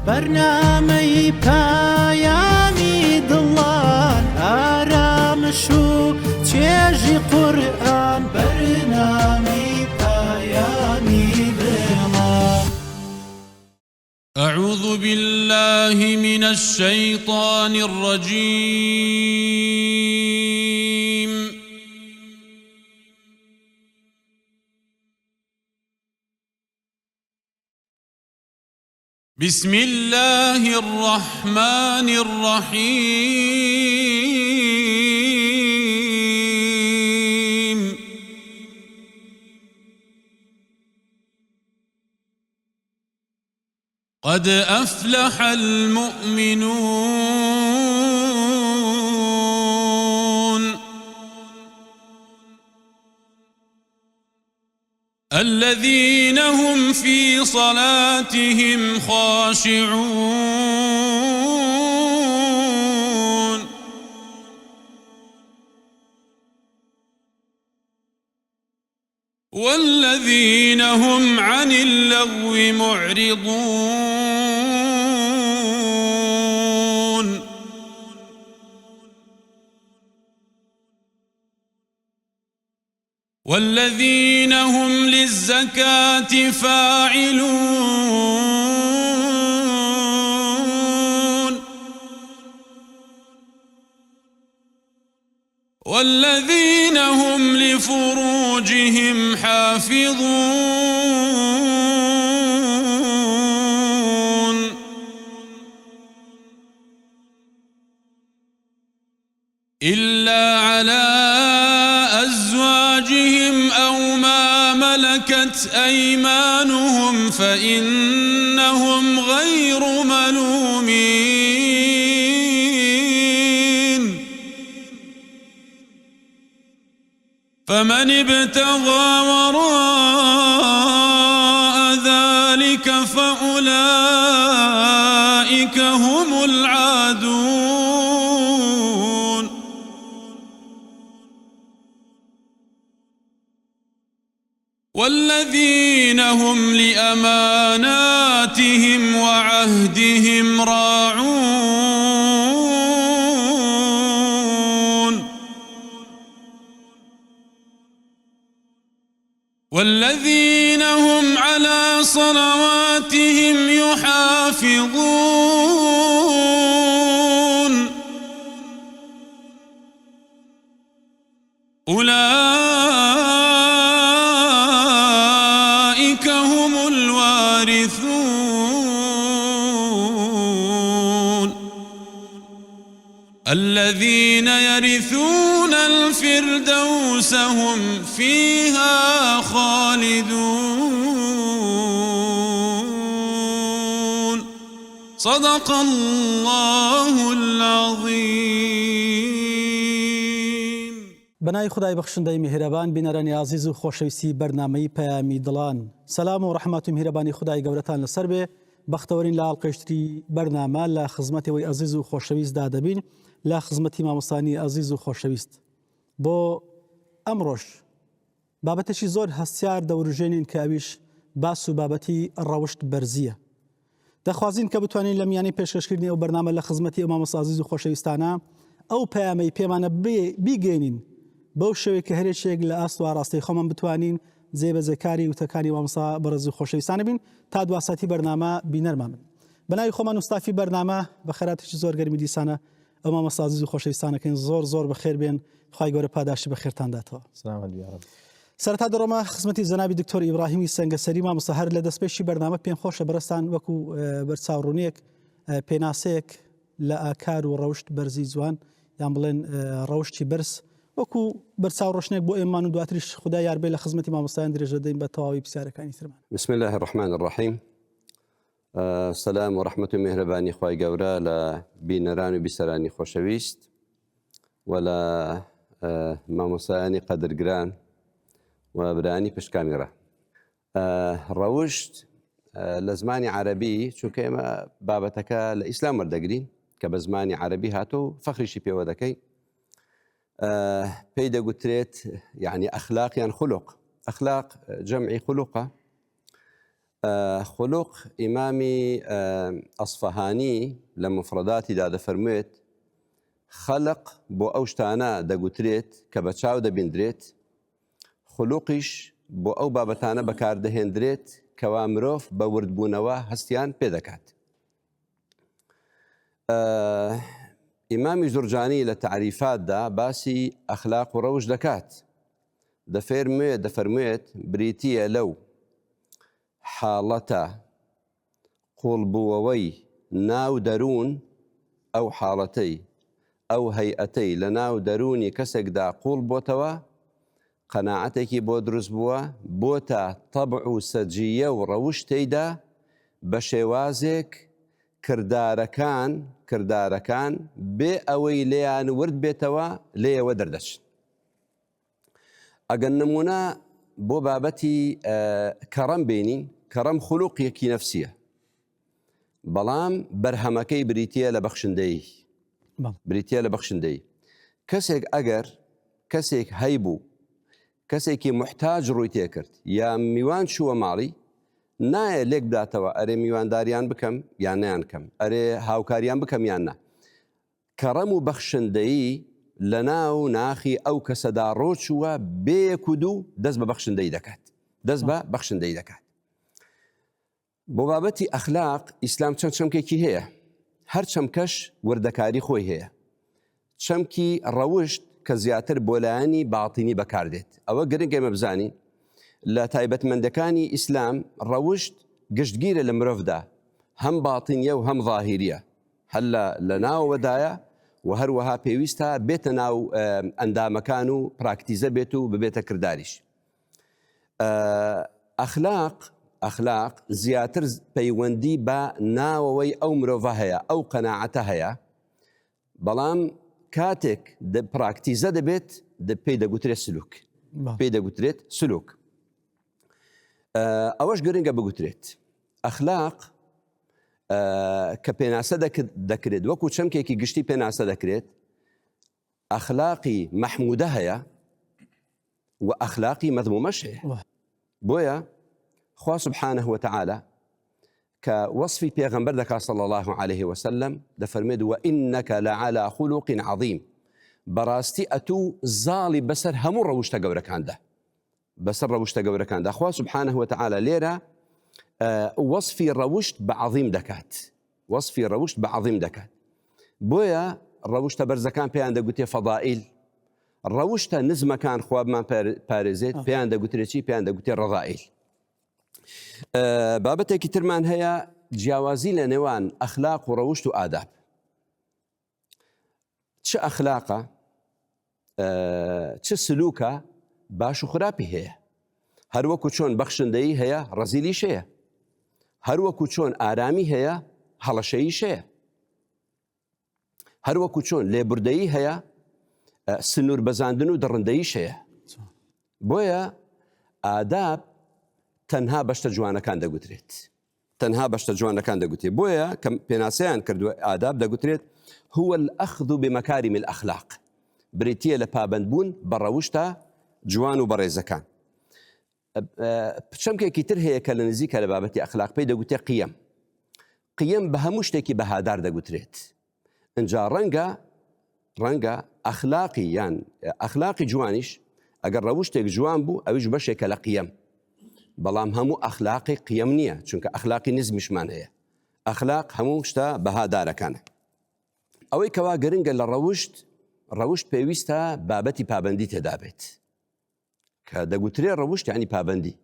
برنامەی پایانی دڵان ئارامش و چێژی قورئان برنامەی پایانی دڵان. أعوذ بالله من الشيطان الرجيم. بسم الله الرحمن الرحيم. قد أفلح المؤمنون الذين هم في صلاتهم خاشعون والذين هم عن اللغو معرضون والذين هم للزكاة فاعلون والذين هم لفروجهم حافظون إلا على أزواجهم أو ما ملكت أيمانهم فإنهم غير ملومين فمن ابتغى وراء ذلك فأولئك هم العادون والذين هم لأماناتهم وعهدهم راعون والذين هم على صلواتهم يحافظون أولئك هم الوارثون الذين يرثون الفردوس هم فيها خالدون صدق الله العظيم. بەناوی خدای بەخشندەی میهرەبان بینەرانی عزیز و خۆشەویستی بەرنامەی پەیامی دڵان، سەلام و ڕەحمەت و میهرەبانی خدای گەورەتان لەسەر بێ. بەختەوەرین لە ئاڵقەشتری بەرنامە لە خزمەتەوەی عزیز و خۆشەویستدا دەبین، لە خزمەتی مامۆستانی عزیز و خۆشەویست. بۆ ئەمڕۆژ بابەتێکی زۆر هەستیار دەوروژێنین کە ئەویش باس و بابەتی ڕەوشت بەرزیە. دەخوازین کە بتوانین لە میانی پێشکەشکردنی ئەو بەرنامە لە خزمەتی مامۆستا عزیز و خۆشەویستانە ئەو پەیامەی پێمانە بیگەێنین بەو شێوەیە کە هەرێکێک لە ئاست و ئاڕاستەی خۆمان بتوانین جێبەجێکاری وتەکانی مامۆستا بەڕێز و خۆشەویستانە بین تا دواسەتی بەرنامە بینەرمان بن. بەناوی خۆمان وستافی بەرنامە بە خێراتێکی زۆر گەرمی دیسانە ئەو مامۆستا عزیز و خۆشەویستانەکەین زۆر بەخێر بێن، خوای گەورە پاداشی بەخێرتان داتەوە. سەرەتا دەڕۆمە خزمەتی جەنابی دکتۆر ئیبراهیمی سەنگەسەری مامۆستا هەر لە دەستپێشی بەرنامە پێم خۆشە بەڕێستان وەکو بەرچاوڕوونیەک پێناسەیەک لە ئاکار و ڕەوشت بەرزی جوان یان بڵێن ڕەوشتی بەرز وەکو بەرچاوڕۆشنێک بۆ ئێمان و دواتریش خودای یار بێ لە خزمەتی مامۆستایان درێژە دەین بە تەواوی پرسیارەکانی ترمان. بسم الله الرحمن الرحیم. سلام و ڕەحمەت و میهرەبانی خوای گەورە لە بینەران و بیسەرانی خۆشەویست و لە مامۆستایانی قەدرگران و برانی پشتکامیڕە. ڕەوشت لە زمانی عەرەبی چونکە ئێمە بابەتەکە لە ئیسلام وەردەگرین کە بە زمانی عەرەبی هاتوو فەخریشی پێوە دەکەین، پێی دەگوترێت یعنی ئەخلاق یان خولوق. ئەخلاق جەمعی خولوقە. خلق ئیمامی ئەسفەهانی لە مفرەداتیدا دەفەرموێت خەلق بۆ ئەو شتانە دەگوترێت کە بە چاو دەبیندرێت، خلوقیش بۆ ئەو بابەتانە بەکاردەهێنرێت کەوا مرۆڤ بە وردبوونەوە هەستیان پێ دەکات. ئیمامی جورجانی لە تعریفاتدا باسی ئەخلاق و ڕەوش دەکات. دەفەرموێت بریتیە لەو حاڵەتە قوڵبووەوەی ناو دەروون ئەو حاڵەتەی ئەو هەیئەتەی لە ناو دەرونی کەسێکدا قوڵ بۆتەوە، قەناعەتێکی بۆ دروست بووە، بۆتە تەبع و سەجیە و ڕەوش تێیدا بە شێوازێک کردارەکان بێ ئەوەی لێیان ورد بێتەوە لێەوە دەردەچن. ئەگەر نمونە بۆ بابەتی کەڕەم بینین، کەڕەم خولوقیەکی نەفسیە، بەڵام بەرهەمەکەی بریتیە لە بەخشندەیی. بریتیە لە بەخشندەی. کەسێک ئەگەر کەسێک هەیبوو، کەسێکی محتاج ڕووی تێکرد یا میوان چووە ماڵی، نایە لێک بداتەوە ئەرێ میوانداریان بکەم یان نیان کەم، ئەرێ هاوکاریان بکەم یان نا. کەڕەم و بەخشندەیی لە ناو ناخی ئەو کەسەدا ڕۆچووە بێیەک و دوو دەست بە بەخشندەی دەکات، دەست بە بەخشندەی دەکات. بۆ بابەتی ئەخلاق ئیسلام چەند چەمکێکی هەیە، هەر چەمکەش وردەکاری خۆی هەیە. چەمکی ڕەوشت کە زیاتر بۆ لایەنی باڵتینی بەکاردێت. ئەوە گرنگە ئێمە بزانین لە تایبەتمەندەکانی ئیسلام ڕەوشت گشتگیرە لە مرۆڤدا، هەم باڵتینیە و هەم ظاهیریە، هەر لە ناوەدایە و هەروەها پێویستە بێتە ناو ئەندامەکان و پراکتیزە بێت و ببێتە کرداریش. ئەخلاق زیاتر پەیوەندی بە ناوەوەی ئەو مرۆڤە هەیە، ئەو قەناعەتە هەیە، بەڵام کاتێک پراکتیزە دەبێت پێی دەگوترێت سلوک، پێی دەگوترێت سلوک. ئەوەش گرنگە بگوترێت ئەخلاق کە پێناسە دەکرێت، وەکو چەمکێکی گشتی پێناسە دەکرێت، ئەخلاقی مەحمودە هەیە و ئەخلاقی مەذمومەش هەیە. بۆیە خوا سبحانه وتعالى کە وەصفی پێغەمبەر دەکات صلی الله عليه وسلم، دەفەرمێت وإنك لعلى خلق عظيم، بەڕاستی ئەتوو زاڵی بەسەر هەموو ڕەوشتە گەورەکاندا، بەسەر ڕەوشتە گەورەکاندا. خوا سبحانه وتعالى لێرە وەصفی ڕەوشت بە عەظیم دەکات، وەصفی ڕەوشت بە عەظیم دەکات. بۆیە ڕەوشتە بەرزەکان پێیان دەگوتێ فەضائیل، ڕەوشتە نزمەکان خوا بمان پارێزێت پێیان دەگوترێت چی؟ پێیان دەگوتێ ڕەذائیل. بابەتێکی ترمان هەیە جیاوازی لە نێوان ئەخلاق و ڕەوشت و ئاداب. چه ئەخلاقە، چه سلوکە باش و خراپی هەیە، هەروەکو چۆن بەخشندەیی هەیە ڕەزیلیش هەیە، هەروەکو چۆن ئارامی هەیە هەڵەشەییش هەیە، هەروەکو چۆن لێبوردەیی هەیە سنوور بەزاندن و دڕندەییش هەیە. بۆیە ئاداب تەنها بەشتە جوانەکان دەگوترێت، تەنها بەشتە جوانەکان دەگوترێت. بۆیە کە پێناسەیان کردووە ئاداب دەگوترێت هو الأخذ بمكارم الأخلاق، بریتیە لە پابندبوون بە ڕەوشتە جوان و بەڕێزەکان. چەمکێکی تر هەیە کە لە نزیکە لە بابەتی ئەخلاق پێی دەگوتێ قیەم. قیەم بە هەموو شتێکی بەهادار دەگوترێت. ئەنجا ڕەنگە ئەخلاقی یان ئەخلاقی جوانیش ئەگەر ڕەوشتێک جوان بوو ئەویش بەشێکە لە قیەم، بەڵام هەموو ئەخلاقی قیەم نییە، چونکە ئەخلاقی نزمیشمان هەیە. ئەخلاق هەموو شتە بەهادارەکانە. ئەوەی کەوا گرنگە لە ڕەوشت پێویستە بابەتی پابندی تێدا بێت، کە دەگوترێ ڕەوشت یعنی پابندی،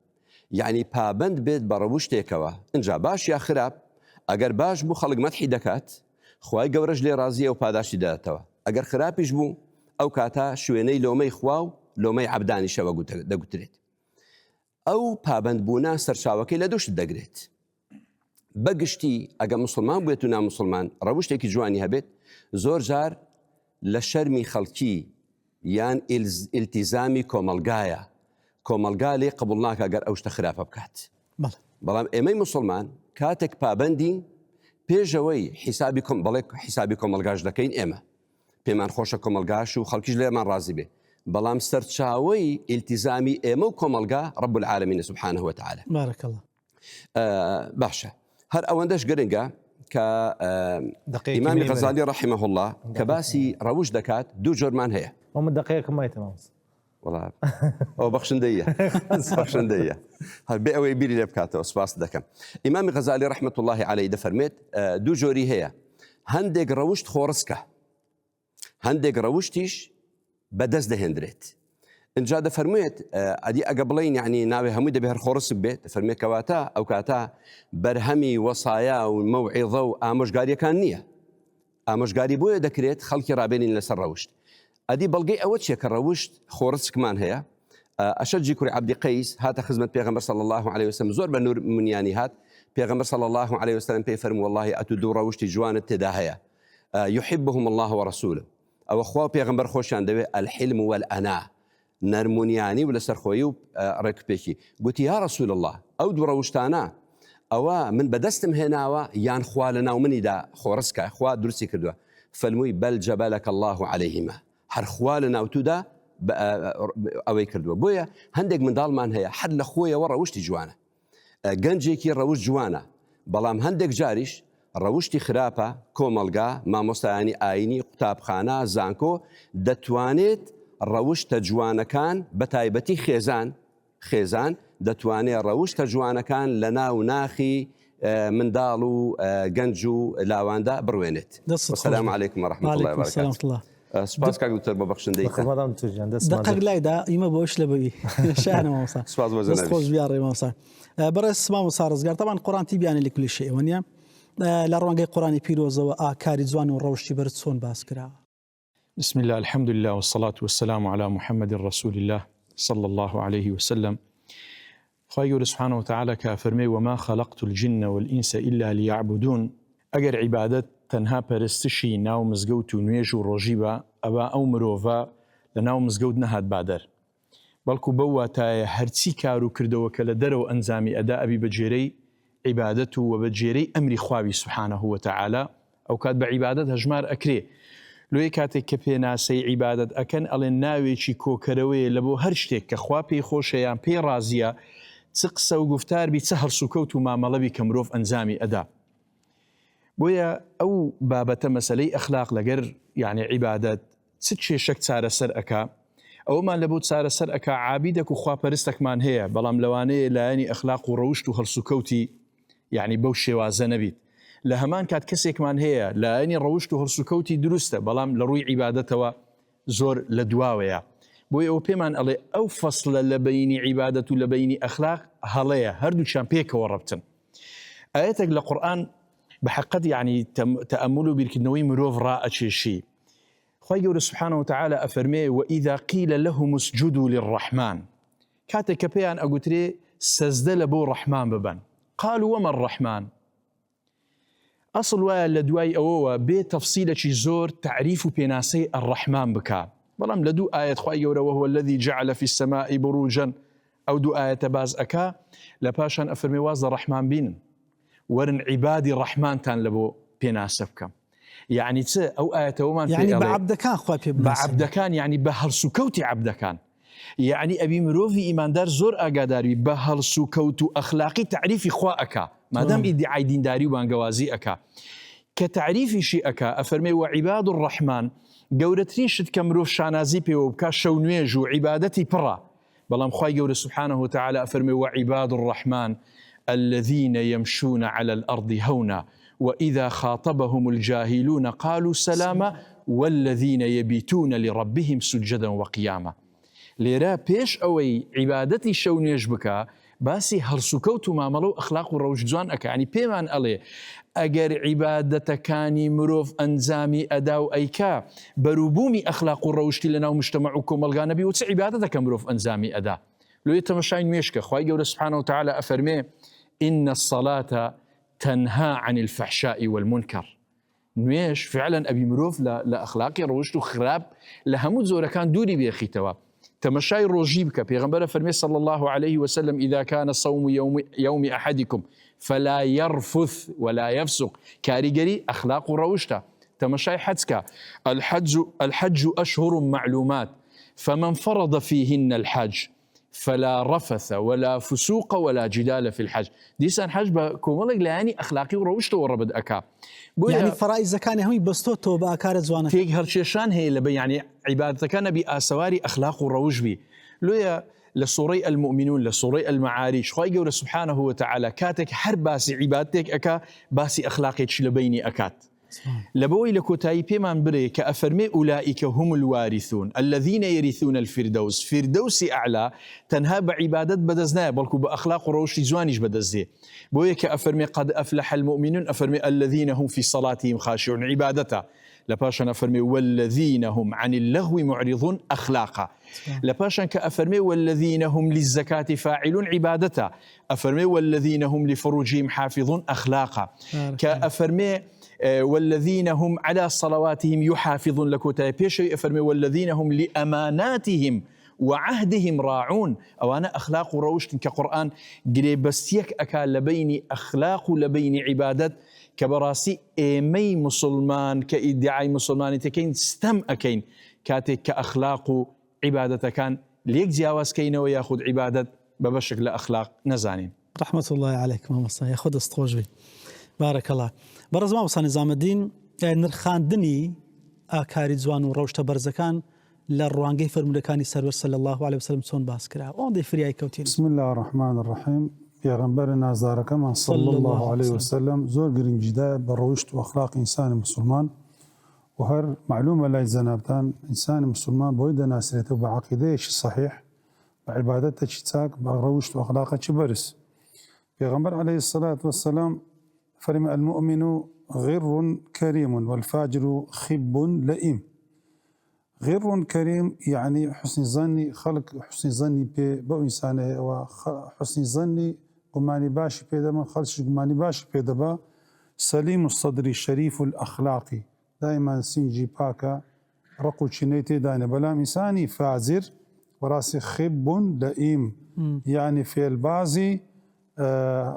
یعنی پابند بێت بە ڕەوشتێکەوە. ئەنجا باش یا خراپ، ئەگەر باش بوو خەڵک مەدحی دەکات، خوای گەورەش لێ ڕازیە و پاداشی دەداتەوە. ئەگەر خراپیش بوو، ئەو کاتە شوێنەی لۆمەی خوا و لۆمەی عەبدانیشەوە دەگوترێت. ئەو پابندبوونە سەرچاوەکەی لە دووشت دەگرێت. بەگشتی ئەگە مسلمان بێت و نامسلمان ڕەوشتێکی جوانی هەبێت، زۆر جار لە شەرمی خەڵکی یان ئیلتیزامی کۆمەلگایە، کۆمەلگا لێ قبوڵ ناکە ئەگەر ئەو شتە خراپە بکات. بەڵام ئێمەی مسلمان کاتێک پابندین، پێشەوەی حیسابی کۆمەلگاش دەکەین، ئێمە پێمان خۆشە کۆمەلگاش و خەڵکیش لێمان ڕازی بێ، بەڵام سەرچاوەی ئیلتیزامی ئێمە و کۆمەلگا ڕەب العالەمین سبحانه وتعالى. بارەکەڵڵا. باشە هەر ئەوەندەش گرنگە کە ئیمامی غەزالی رحمه الله کە باسی ڕەوش دەکات دوو جۆرمان هەیە. من دقيقة ما يتمام. والله ئەو بەخشندەیە هەر بێ ئەوەی بیری لێ بکاتەوە سپاس دەکەم. ئیمامی غەزالی رحمة الله عەلەیه دەفەرمێت دوو جۆری هەیە، هەندێک ڕەوشت خۆڕسکە، هەندێک ڕەوشتیش بەدەست دەهێنرێت. اینجا دەفەرموێت ئەدی ئەگە بڵین یعنی ناوێ هەمووی دەبێ هەر خۆڕسک بێت، دەفەرمێت کەواتە ئەو کاتە بەرهەمی وەسایە و مەوعیظە و ئامۆژگاریەکان نییە. ئامۆژگاری بۆیە دەکرێت خەڵکی ڕابێنین لەسەر ڕەوشت. ئەدی بەڵگەی ئەوە چیە کە ڕەوشت خۆڕسکمان هەیە. ئەشەجی کوڕی عەبدی قەیس هاتە خزمەت پێغەمبەر صلی الله عليه وسلم، زۆر بە نور منیانی هات. پێغەمبەر صلی الله عليه وسلم پێی فەرمووی والله ئەتو دوو ڕەوشتی جوانت تێدا هەیە، يحبهم الله ورسوله، ئەوە خوا و پێغەمبەر خۆشیان دەوێت الحلم والأنا، نەرمونیانی و لەسەرخۆیی و ڕێکپێکی. گوتی یا رسول الله ئەو دوو ڕەوشتانە ئەوە من بەدەستم هێناوە یان خوا لە ناو منیدا خۆڕسکە، خوا درستی کردووە. فەرمووی بەل جەبەلەکە الله عليهما، هەر خوا لە ناوتوودا ئەوەی کردووە. بۆیە هەندێک منداڵمان هەیە حد لە خۆیەوە ڕەوشتی جوانە، گەنجێکی ڕەوشت جوانە، بەڵام هەندێک جاریش ڕەوشتی خراپە، کۆمەلگا، مامۆستایانی ئاینی، قوتابخانە، زانکۆ دەتوانێت ڕەوشتە جوانەکان بە تایبەتی خێزان دەتوانێت ڕەوشتە جوانەکان لە ناو ناخی منداڵ و گەنج و لاواندا بڕوێنێت. السلام علیکم ورحمة الله وبركاته. سپاس کاک دکتۆر بە بەخشندەی دقەق لایدا ئیمە بۆش لە بەوی شانە مامۆستا سپاس بۆ زەنەویش خۆش بیاڕێ مامۆستا بەڕێز مامۆستا ڕزگار طبعاً قورآنتی بیانە لە کولی شەیء وەنیە لە ڕوانگەی قورآنی پیرۆزەوە ئاکاری جوان و ڕەوشی بەرز چۆن باس کراوە. بسم الله الحمد لله والصلاة والسلام على محمد رسول الله صلى الله عليه وسلم. خواهي سبحانه وتعالى كافرمي وما خلقت الجن والإنس إلا ليعبدون. أجر عبادت تنها پرستشی ناو مزگەوت و نوێژ و ڕۆژی بە ئەوە ئەو مرۆڤە لە ناو مزگەوت نەهات بادەر، بەڵکو بەو واتایە هەرچی کار و کردەوە کە لە دەرەوە ئەنجامی ئەدا ئەبی بە جێرەی عیبادەت و بە جێرەی ئەمری خواوی سبحانه وتعالى. ئەو کات بە عیبادەت هەژمار ئەکرێ. لۆی کاتێک کە پێناسەی عیبادەت ئەکەن ئەڵێن ناوێکی کۆکەرەوەیە لە بۆ هەر شتێک کە خوا پێی خۆشەیان پێی ڕازیە، چ قسە و گفتاربی، چه هەرسوکەوت و مامەڵەبی کە مرۆڤ ئەنجامی ئەدا. بۆیە ئەو بابەتە مەسەلەی ئەخلاق لەگەر یعنی عیبادەت چ کێشەک چارەسەر ئەکا، ئەومان لە بۆ چارەسەر ئەکا عابیدەک و خواپەرستێکمان هەیە، بەڵام لەوانەیە لایەنی ئەخلاق و ڕەوشت و هەرسوکەوتی یعنی بەو شێوازە نەبیت. لە هەمان کات کەسێکمان هەیە لایەنی ڕەوشت و هەرسوکەوتی دروستە، بەڵام لە ڕووی عیبادەتەوە زۆر لە دواوەیە. بۆیە ئەو پێمان ئەڵێ ئەو فەسلە لە بەینی عیبادەت و لە بەینی ئەخلاق هەڵەیە، هەردووچیان پێکەوە ڕەبتن. ئاەتێک لە قورئان بحقت يعني تأمل بيركنوي مروف راء شيء. خواهي جوري سبحانه وتعالى أفرمي وإذا قيل لهم اسجدوا للرحمن كاتك بيان أقولتري سجد بو رحمن ببن قالوا وما الرحمن أصل ويا لدواي أووا بتفصيل شي زور تعريف بيناسي الرحمن بكا بلام لدو آية خواهي جوري وهو الذي جعل في السماء بروجا أو دو آية باز أكا لباشان أفرمي واز الرحمن بين ورن عبادي الرحمن تان لبو بيناسبكم يعني أو آية ومان يعني بعبدكان خواه بعبدكان يعني بهرسوكوتي عبدكان يعني أبي مروفي إيمان دار زور أقاداري بهرسوكوتو أخلاقي تعريفي خواء ما دام إدعاء دين داري وانقوازي أكا كتعريفي شيء أكا أفرمي وعباد الرحمن قورترين شد كمروف شانازي بيوبكا شونويجو عبادتي برا بلام خواهي قول سبحانه وتعالى أفرمي وعباد الرحمن الذين يمشون على الأرض هونا وإذا خاطبهم الجاهلون قالوا سلاما والذين يبيتون لربهم سجدا وقياما ليرا بيش أوي عبادتي شونيش بكا باسي هرسوكوتو ماملو أخلاق وروج جوان أكا يعني بيمان ألي أجر عبادة كاني مروف أنزامي أداو أيكا بروبومي أخلاق وروجتي لنا ومجتمعكم الغانبي وتس عبادتك مروف أنزامي أدا لو يتمشاين ميشكا خواهي قول سبحانه وتعالى أفرمي إن الصلاة تنهى عن الفحشاء والمنكر نويش فعلا أبي مروف لأخلاقي روجتو خراب لهمود زورا كان دوري بيخيتوا تمشاي روجيبك بيغمبر فرمي صلى الله عليه وسلم إذا كان الصوم يوم أحدكم فلا يرفث ولا يفسق كاريجري أخلاق روجتا تمشاي حدسك الحج أشهر معلومات فمن فرض فيهن الحج فلا رفث ولا فسوق ولا جدال في الحج. ديسان حج بكوملك لاني اخلاقي وروشته وربد اكا يعني فرائز زكاني هم بستوتو باكار زوانه تيك هرشيشان هي لبي يعني عبادتك كان باسواري اخلاق وروج بي لويا لصوري المؤمنون لصوري المعاريش خوي جور سبحانه وتعالى كاتك هر باسي عبادتك اكا باسي اخلاقك لبيني اكات لبوي لكوتاي بيمان بري كأفرمي أولئك هم الوارثون الذين يرثون الفردوس فردوس أعلى تنهى بعبادة بدزنا بلكو بأخلاق روشي زوانيش بدزي بوي كأفرمي قد أفلح المؤمنون أفرمي الذين هم في صلاتهم خاشعون عبادته لباشان أفرمي والذين هم عن اللغو معرضون أخلاقا لباشان كأفرمي والذين هم للزكاة فاعلون عبادته أفرمي والذين هم لفروجهم حافظون أخلاقا كأفرمي والذين هم على صلواتهم يحافظون لكوتاي بيشي أفرمي والذين هم لأماناتهم وعهدهم راعون أو أنا أخلاق وروشت كقرآن قريبستيك أكا لبين أخلاق لبين عبادات كبراسي إيمي مسلمان كإدعاء مسلمان تكين ستم أكين كاتك كأخلاق عبادة كان ليك جاواز كينه وياخذ عبادة ببشكل أخلاق نزانين رحمة الله عليك ماما صاحي ياخذ استخوجبي بارك الله برز ما وصل نظام الدين نرخاندني آكاري جوان وروشته برزكان للروانجي فرمولكاني سرور صلى الله عليه وسلم سون باسكرا اون دي فرياي كوتين بسم الله الرحمن الرحيم پیغمبرنا زاركما صلى الله عليه وسلم زور گرنجدا بروشت واخلاق انسان مسلمان وهر معلومه لا زنابتان انسان مسلمان بويد ناسرته بعقيده صحيح بعبادته تشتاك بروشت واخلاقه تبرس پیغمبر عليه الصلاه والسلام فرم المؤمن غر كريم والفاجر خب لئيم غر كريم يعني حسن ظني خلق حسن ظني بو إنسانه وحسن ظني قماني باشي بيدا من خلص قماني باشي بيدا با سليم الصدر الشريف الأخلاقي دائما سنجي باكا رقو تشنيتي داينا بلام إنساني فازر وراسي خب لئيم يعني في البازي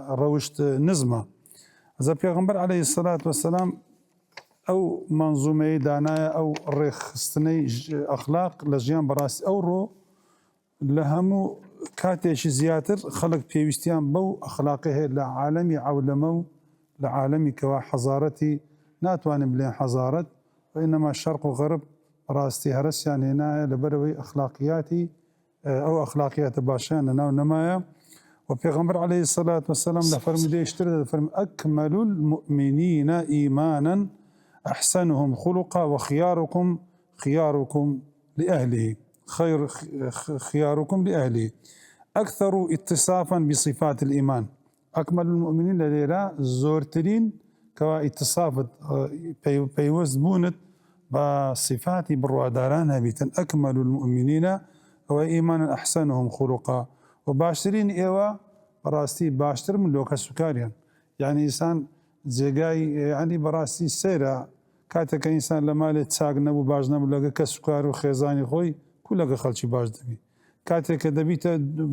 روشت نزمة إذا پیغمبر عليه الصلاة والسلام أو منظومة دانايا أو رخصتني أخلاق لجيان براسي أو رو لهمو كاتيش زياتر خلق بيوستيان بو أخلاقه لعالمي عولمو لعالمي كوا حضارتي ناتوان بلين حضارت وإنما الشرق وغرب راستي هرسيان هنا لبروي أخلاقياتي أو أخلاقيات باشان ناو نمايا وبيغمبر عليه الصلاة والسلام لفرم ليش ترد فرم أكمل المؤمنين إيمانا أحسنهم خلقا وخياركم لأهله خياركم لأهله أكثر اتصافا بصفات الإيمان أكمل المؤمنين لدينا زورترين كوا اتصافت بيوز بونت بصفات برواداران هبيتا أكمل المؤمنين وإيمانا أحسنهم خلقا وباشترين إيوا براستي باشتر من لوكا سكاريان يعني إنسان زيغاي يعني براستي سيرا كاتك إنسان لما لتساق نبو باج نبو لغا كسكار وخيزاني خوي كلها خلشي باج دبي كاتك دبيت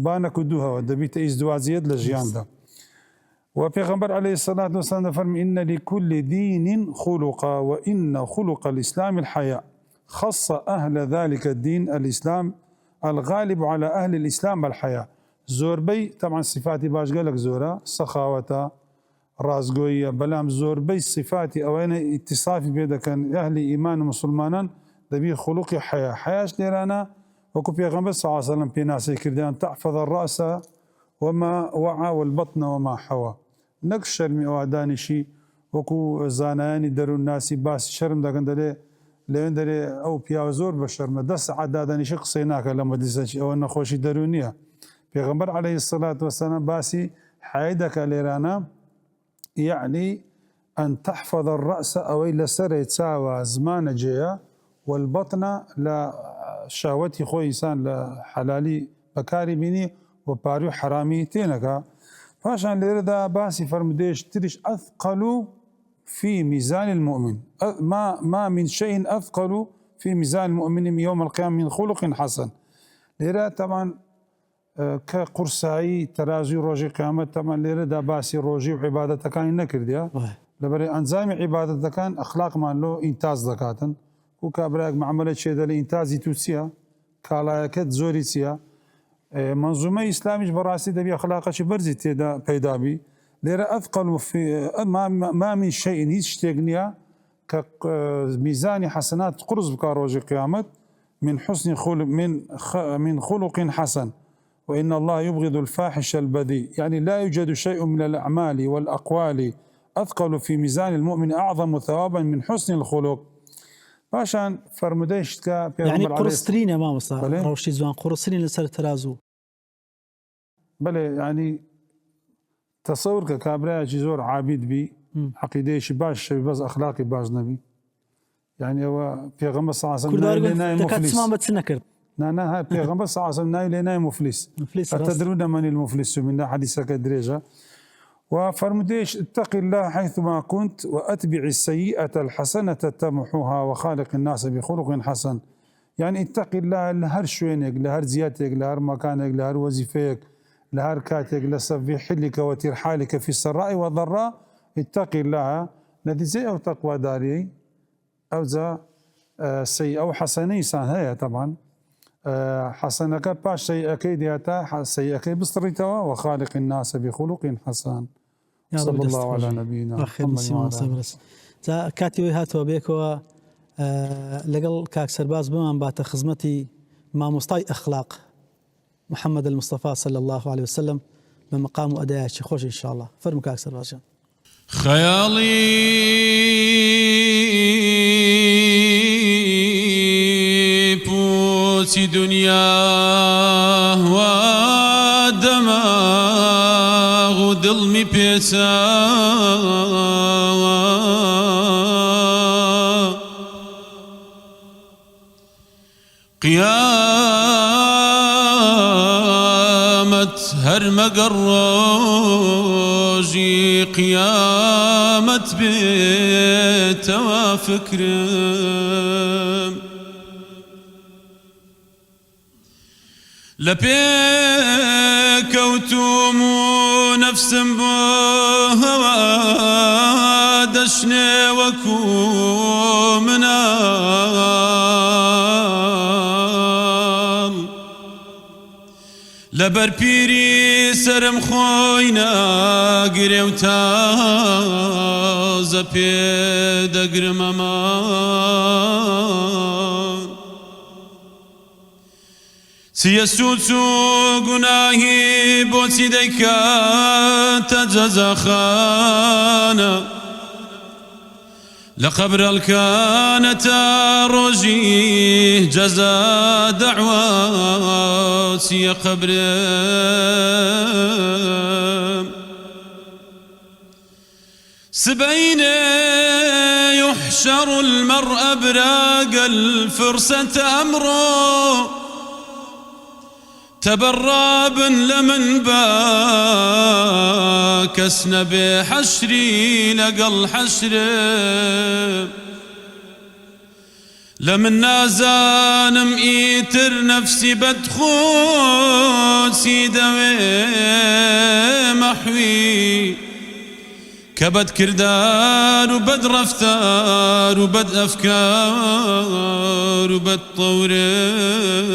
بانك ودوها ودبيت إزدواجيات لجيان دا وبيغمبر عليه الصلاة والسلام فرم إن لكل دين خلقا وإن خلق الإسلام الحياء خص أهل ذلك الدين الإسلام الغالب على أهل الإسلام الحياء زوربي طبعا صفاتي باش قالك زورا سخاوة رازقوية بلام زوربي صفاتي أو أنا اتصافي بيدا كان أهل إيمان مسلمانا دبي خلقي حياة حياش ليرانا وكو بيغمبر صلى الله عليه وسلم بيناسي كردان تحفظ الرأس وما وعى والبطن وما حوى نقش شرمي أو دانشي وكو زاناني درو الناس باس شرم دا كندلي لين دري أو بياوزور بشرم دس عداداني شخصيناك لما دسش أو أن خوشي درونية پیغمبر عليه الصلاة والسلام باسي حيدك ليرانا يعني أن تحفظ الرأس أو لسر يتساوى زمان جيا والبطن لشهوتي خوي إنسان لحلالي بكاري بيني وباريو حرامي تينكا فعشان ليردا باسي فرمديش تريش أثقل في ميزان المؤمن ما من شيء أثقل في ميزان المؤمن يوم القيامة من خلق حسن ليرا طبعا كقرصاي ترازي روجي قيامت طبعا ليردا باسي روجي وعبادة كان نكرديا لبري أنزام عبادة كان أخلاق ما له إنتاز ذكاتا وكابراك معاملة شيء ده لإنتازي توسيا كالايكت زوريسيا منظومە ئیسلامیش بەڕاستی دەبی ئەخلاقەی بەرزی تێدا پەیدابی لێرە ئەثقل ما من شيء هیچ شتێک نییە کە میزانی حەسەنات قرس بکە ڕۆژی قیامەت من خلق حسن وإن الله يبغض الفاحش البذيء، يعني لا يوجد شيء من الأعمال والأقوال أثقل في ميزان المؤمن أعظم ثوابا من حسن الخلق. باشان فرموديشتك يعني قرصترين يا مامسا روشي زوان قرصترين لسر ترازو بله، يعني تصور كابراء زور عابد بي عقيديش باش بس أخلاقي باش نبي، يعني هو پیغمبر صلى الله عليه وسلم ناي مفلس نا ها پیغمبر صلى الله عليه وسلم ناي ناي مفلس أتدرون من المفلس من حديث كدريجة. وفرموديش اتق الله حيثما كنت وأتبع السيئة الحسنة تمحوها وخالق الناس بخلق حسن، يعني اتق الله لهر شوينك لهر زياتك لهر مكانك لهر وظيفيك لهر كاتك لسبح حلك وترحالك في السراء والضراء، اتق الله الذي زي أو تقوى داري أو ذا سيئة أو حسنة إنسان هي طبعا حسنك باش سيئك دياتا سيئك بسطريتها وخالق الناس بخلق حسن. صلى الله على نبينا محمد. كاتي هاتوا بيكوا لقل كاك سرباز بمان بات خزمتي ما مستاي أخلاق محمد المصطفى صلى الله عليه وسلم بمقام أداء خوش إن شاء الله. فرموا كاك سرباز خيالي بوتي دنيا ودماغ ودلمي بيتا قيامة هرمق الروجي قيامة بيت وفكرم لبيك وتوم نفس بهوى دشني وكومنا لبر پیری سرم خوینا گریو تازه پیدگرم امان سیسوتو گناهی بوتی دیکات جزا خانه لقبر الكانة روجي جزا دعواتي قبر سبين يحشر المرء براق الفرسة أمره تبراب لمن باكسن بحشري لقى الحشر لمن نازان مئيتر نفسي بدخول سيدوي محوي كبد كردار وبد رفتار وبد أفكار وبد طورم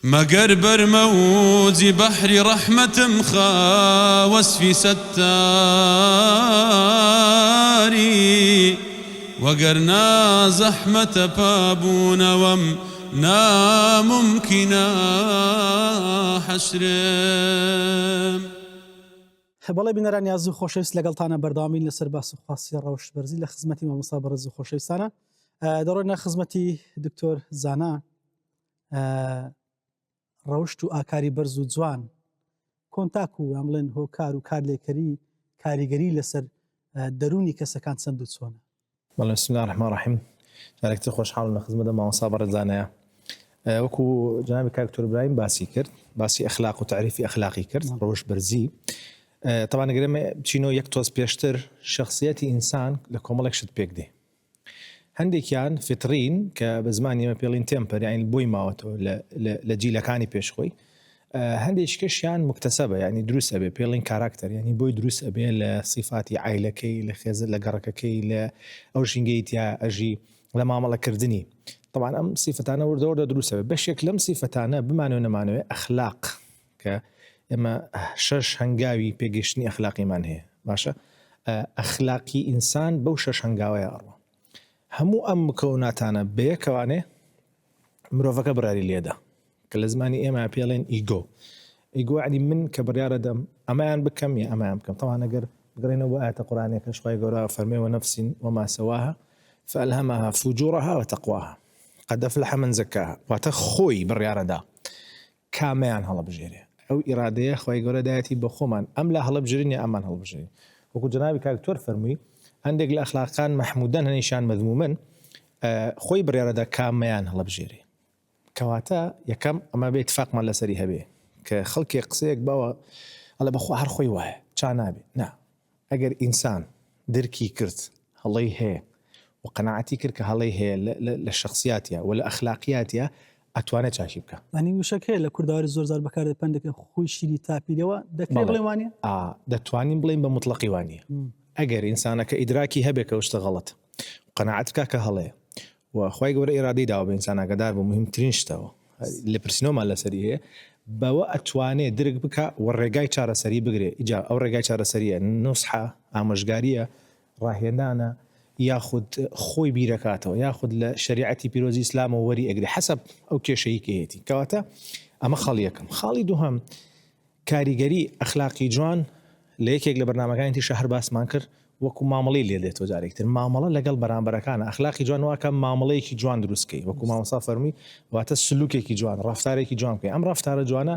مقربر موزي بحر رحمة مخا وسفي ستاري وقرنا زحمة بابونا ومنا ممكنا حشرم. بەڵێ بینەران یازوو خۆشەویست لەگەڵتانە بەرداوامین لەسەر باس و خاسی ڕەوشبەرزی لە خزمەتی مامۆستا بەڕێز و خۆشەویستانە دەڕۆینە خزمەتی دکتۆر زانا ڕەوشت و ئاکاری بەرز و جوان کۆنتاک و ئەم بڵێن هۆکار و کارلێکەری کاریگەری لەسەر دەرونی کەسەکان چەند و چۆنە؟ بەڵێ بسم الله الرحمن الرحیم جارێکتر خۆشحاڵم لە خزمەتە مامۆستا بەڕێز زانایە وەکو جنابی کاک دکتۆر ئیبراهیم باسی کرد باسی ئەخلاق و تعریفی ئەخلاقی کرد ڕەوشبەرزی طبعا ئەگەرێمە بچینەوە یەک تۆز پێشتر شخصیەتی ئینسان لە کۆمەڵێک شت پێک دێ هەندێکیان فطرین کە بە زمانی ئێمە پێڵین تێمپەر یعنی بۆی ماوەتەوە لە جیلەکانی پێشخۆی هەندێکیشیان مکتەسەبە یعنی دروست ئەبێ پێڵین کاراکتەر یعنی بۆی دروست ئەبێ لە سیفاتی عایلەکەی لە خێزر لە گەڕەکەکەی لە ئەو ژینگەی تیا ئەژی لە مامەڵەکردنی طبعا ئەم سیفەتانە وردەوردە دروستە بەشێک لەم سیفەتانە بمانەوە نەمانەوێ ئەخلاق کە ئێمە 6 هەنگاوی پێگەشتنی ئەخلاقیمان هەیە باشە ئەخلاقی ئینسان بەو 6 هەنگاوەیە ئەڕوە هەموو ئەم مکەوناتانە بەیەکەوانێ مرۆڤەکە بڕاری لێدا کە لە زمانی ئێمە پێڵێن ئیگۆ علی من کە بڕیارە دەم ئەمایان بکەم یا ئەمایان بکەم تەوان ئەگەر بگەڕێنەوە بۆ ئاەتە قورئانێکەش خوای گەورە فەرمێ وەنەفس وما سواها فألهمها فجورها وتقواها قد أفلح من زكاها واتە خۆی بڕیارەدا کامیان هەڵەبژێرێ ئەو ئیرادەیە خوای گەورە دایەتی بە خۆمان ئەم لا هەڵەبژێرین یا ئەمان هەڵبژێرین وەکو جەنابی کاکتۆر فەرمووی هەندێک لە ئەخلاقان مەحمودەن هەنیشان مەذمومن خۆی بڕیارەدا کامیان هەڵەبژێرێ کەواتە یەکەم ئەمە بێ اتفاقمان لەسەری هەبێ کە خەڵکێک قسەیەک باوە ئەڵێ بەخوا هەر خۆی وایە چا نابێ نا ئەگەر ئینسان درکی کرد هەڵەی هەیە و قەناعەتی کرد کە هەڵەی هەیە لە شخصیاتیە و لە ئەخلاقیاتیە ئەتوانێت چاشی بکە ئەنی وشک هەیە لە کورداواری زۆرزار بەکار پندێکە خۆی شیری تاپیرەوە دەکرێت بڵێ وانە دەتوانین بڵین بە مطلقی وانە ئەگەر ئینسانەکە ئیدراکی هەبێ کە شتە غەڵەت قەناعەت بکە کە هەڵەیە و خوای گەورە ئێرادەی داوە بە ئینسان ئاگادار بە مهمترین شتەوە لە پرسیینەوەمان لەسەری هەیە بەوە ئەتوانێت درک بکە و ڕێگای چارەسەری بگرێ ئیجا ئەو ڕێگای چارەسەریە نوسحە ئامۆژگاریە ڕاهێنانە یاخود خۆی بیرەکاتەوە یاخود لە شریعەتی پیرۆزی ئیسلامەوە وەری ئەگرێ حەسەب ئەو کێشەی کە هەیەی کەواتە ئەمە خەڵ یەکەم خاڵی دووهەم کاریگەری ئەخلاقی جوان لە یەکێک لە بەرنامەکانی شەهر باسمان کرد وەکو مامەڵەی لێ دێتەوە جارێکتر مامەڵە لەگەڵ بەرامبەرەکانە ئەخلاقی جوان واکە مامەڵەیەکی جوان دروستکەی وەکو مامۆستا فەرمی واتە سلوکێکی جوان ڕفتارێکی جوان بکەی ئەم ڕفتارە جوانە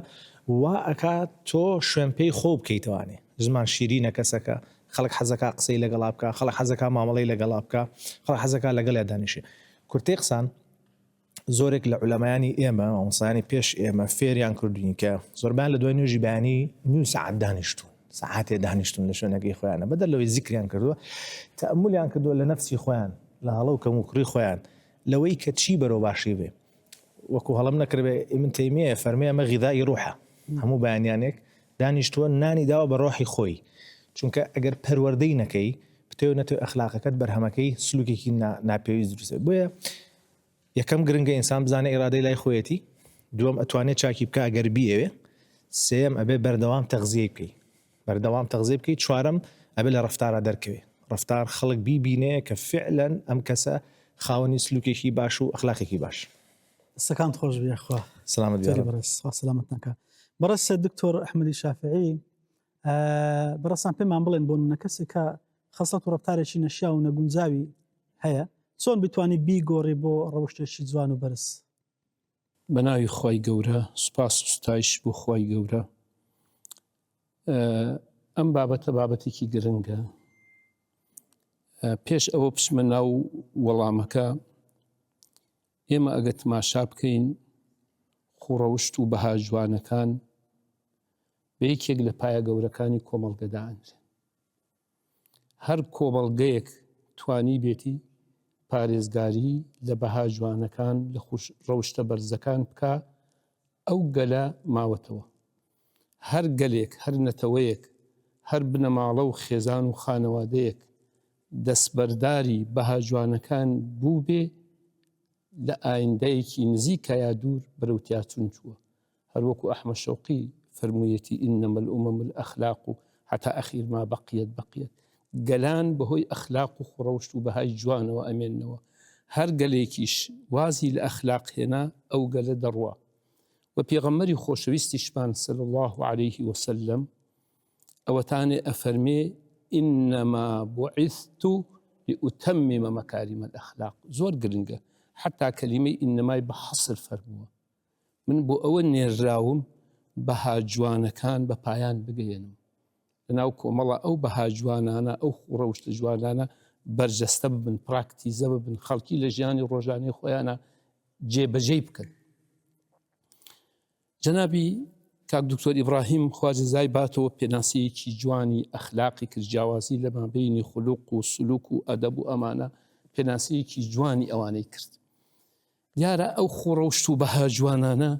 وا ئەکات تۆ شوێن پێی خۆ بکەیتوانێ زمان شیرینە کەسەکە خەڵک حەزەکە قسەی لەگەڵا بکە خەڵک حەزەکە مامەڵەی لەگەڵا بکە خەڵک حەزەکە لەگەڵ دانیشێ کورتەی قسان زۆرێک لە عولەمایانی ئێمە مامۆستایانی پێش ئێمە فێریان کردوین کە زۆربیان لە دوای نوێژی بەیانی نیو سەعات دانیشتون ساعتێ دانیشتون لە شوێنەکەی خۆیانە بەدەر لەوەی زیکریان کردووە تەئەمولیان کردووە لە نەفسی خۆیان لە هەڵە و کەموکڕی خۆیان لەوەی کە چی بەرەو باشی بێ وەکو هەڵم نەکردبێ ئیبن تەیمیە فەرمێ ئەمە غیذای ڕوحە هەموو بەیانیانێک دانیشتووە نانی داوە بە ڕۆحی خۆی چونکە ئەگەر پەروەردەی نەکەی بتێو نەتێ ئەخلاقەکەت بەرهەمەکەی سلوکێکی ناپێویست دروستە بۆیە یەکەم گرنگە ئینسان بزانێ ئێرادەی لای خۆیەتی دووەم ئەتوانێت چاکی بکە ئەگەر بیەوێ سێم ئەبێ بەردەوام تەغزیە بکەی بەردەوام تەغزیە بکەیت چوارەم ئەبێ لە ڕفتارە دەرکەوێ ڕفتار خەڵک بیبینێ کە فعلەن ئەم کەسە خاوەنی سلوکێکی باش و ئەخلاقێکی باش سەکان خۆش بێ خوا سلامت سلامت نەکە بەڕست دکتۆر ئەحمەدی شافعی بەڕستان پێمان بڵێن بۆ نمونە کەسێک کە خەسڵەت و ڕفتارێکی نەشیا و نەگونجاوی هەیە چۆن بتوانی بیگۆڕی بۆ ڕەوشتێکی جوان و بەرز بەناوی خی گەورە سوپاس و ستایش بۆ خی گەورە ئەم بابەتە بابەتێکی گرنگە پێش ئەوە پشمە ناو وەڵامەکە ئێمە ئەگە تماشا بکەین خوڕەوشت و بەها جوانەکان بە یەکێک لە پایە گەورەکانی کۆمەڵگەدانرێ هەر کۆمەڵگەیەک توانی بێتی پارێزگاری لە بەها جوانەکان لە ڕەوشتە بەرزەکان بکە ئەو گەلە ماوەتەوە هەر گەلێک هەر نەتەوەیەک هەر بنەماڵە و خێزان و خانەوادەیەک دەستبەرداری بەها جوانەکان بوو بێ لە ئایندەیەکی نزیکە یا دوور بەرەوتیا چون چووە هەروەکو ئەحمەد شەوقی فرموویەتی إنما الأمم الأخلاق حتى أخير ما بقيت گەلان بەهۆی ئەخلاق و خوڕەوشت و بەهای جوانەوە ئەمێننەوە هەر گەلێکیش وازی لە ئەخلاق هێنا ئەو گەلە دەڕوا و پێغەمبەری خۆشەویستیشمان صلی الله عليه وسلم ئەوەتانێ ئەفەرمێ إنما بعثت لأتمم مكارم الأخلاق زۆر گرنگە حتا کەلیمەی ئینەمای بە حەسر فەرمووە من بۆ ئەوە نێراوم بەها جوانەکان بە پایان بگەێنم لەناو کۆمەڵە ئەو بەها جوانانە ئەو خوڕەوشتە جوانانە بەرجەستە ببن پراکتیزە ببن خەڵکی لە ژیانی ڕۆژانەی خۆیانە جێبەجێی بکەن جەنابی کاک دکتۆر ئیبراهیم خواجەزای باتەوە پێناسەیەکی جوانی ئەخلاقی کرد جیاوازی لە مابەینی خولوق و سلوک و ئەدەب و ئەمانە پێناسەیەکی جوانی ئەوانەی کرد دیارە ئەو خوڕەوشت و بەها جوانانە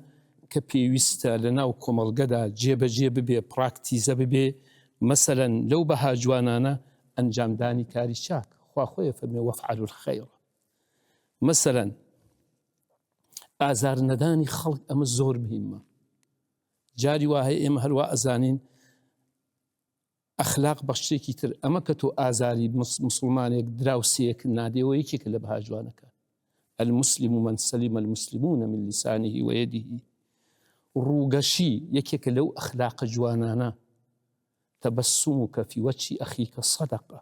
کە پێویستە لە ناو کۆمەڵگەدا جێبەجێ ببێ پراکتیزە ببێ مەسەلەن لەو بەها جوانانە ئەنجامدانی کاری چاک خوا خۆیە فەرمێ وەفعلوا الخەیڕ مەسەلەن ئازار نەدانی خەڵک ئەمە زۆر مهمە. جاری وهەیە ئێمە هەروە ئەزانین ئەخلاق بە شتێکی تر ئەمە کە تۆ ئازاری مسلمانێک دراوسەیەک نادێەوە یەکێکە لە بەها جوانەکان. المسلم من سلم المسلمون من لسانه ويده. ڕووگەشی یەکێکە لەو ئەخلاق جوانانە. تەبەسومك في وجه أخيك صدقة.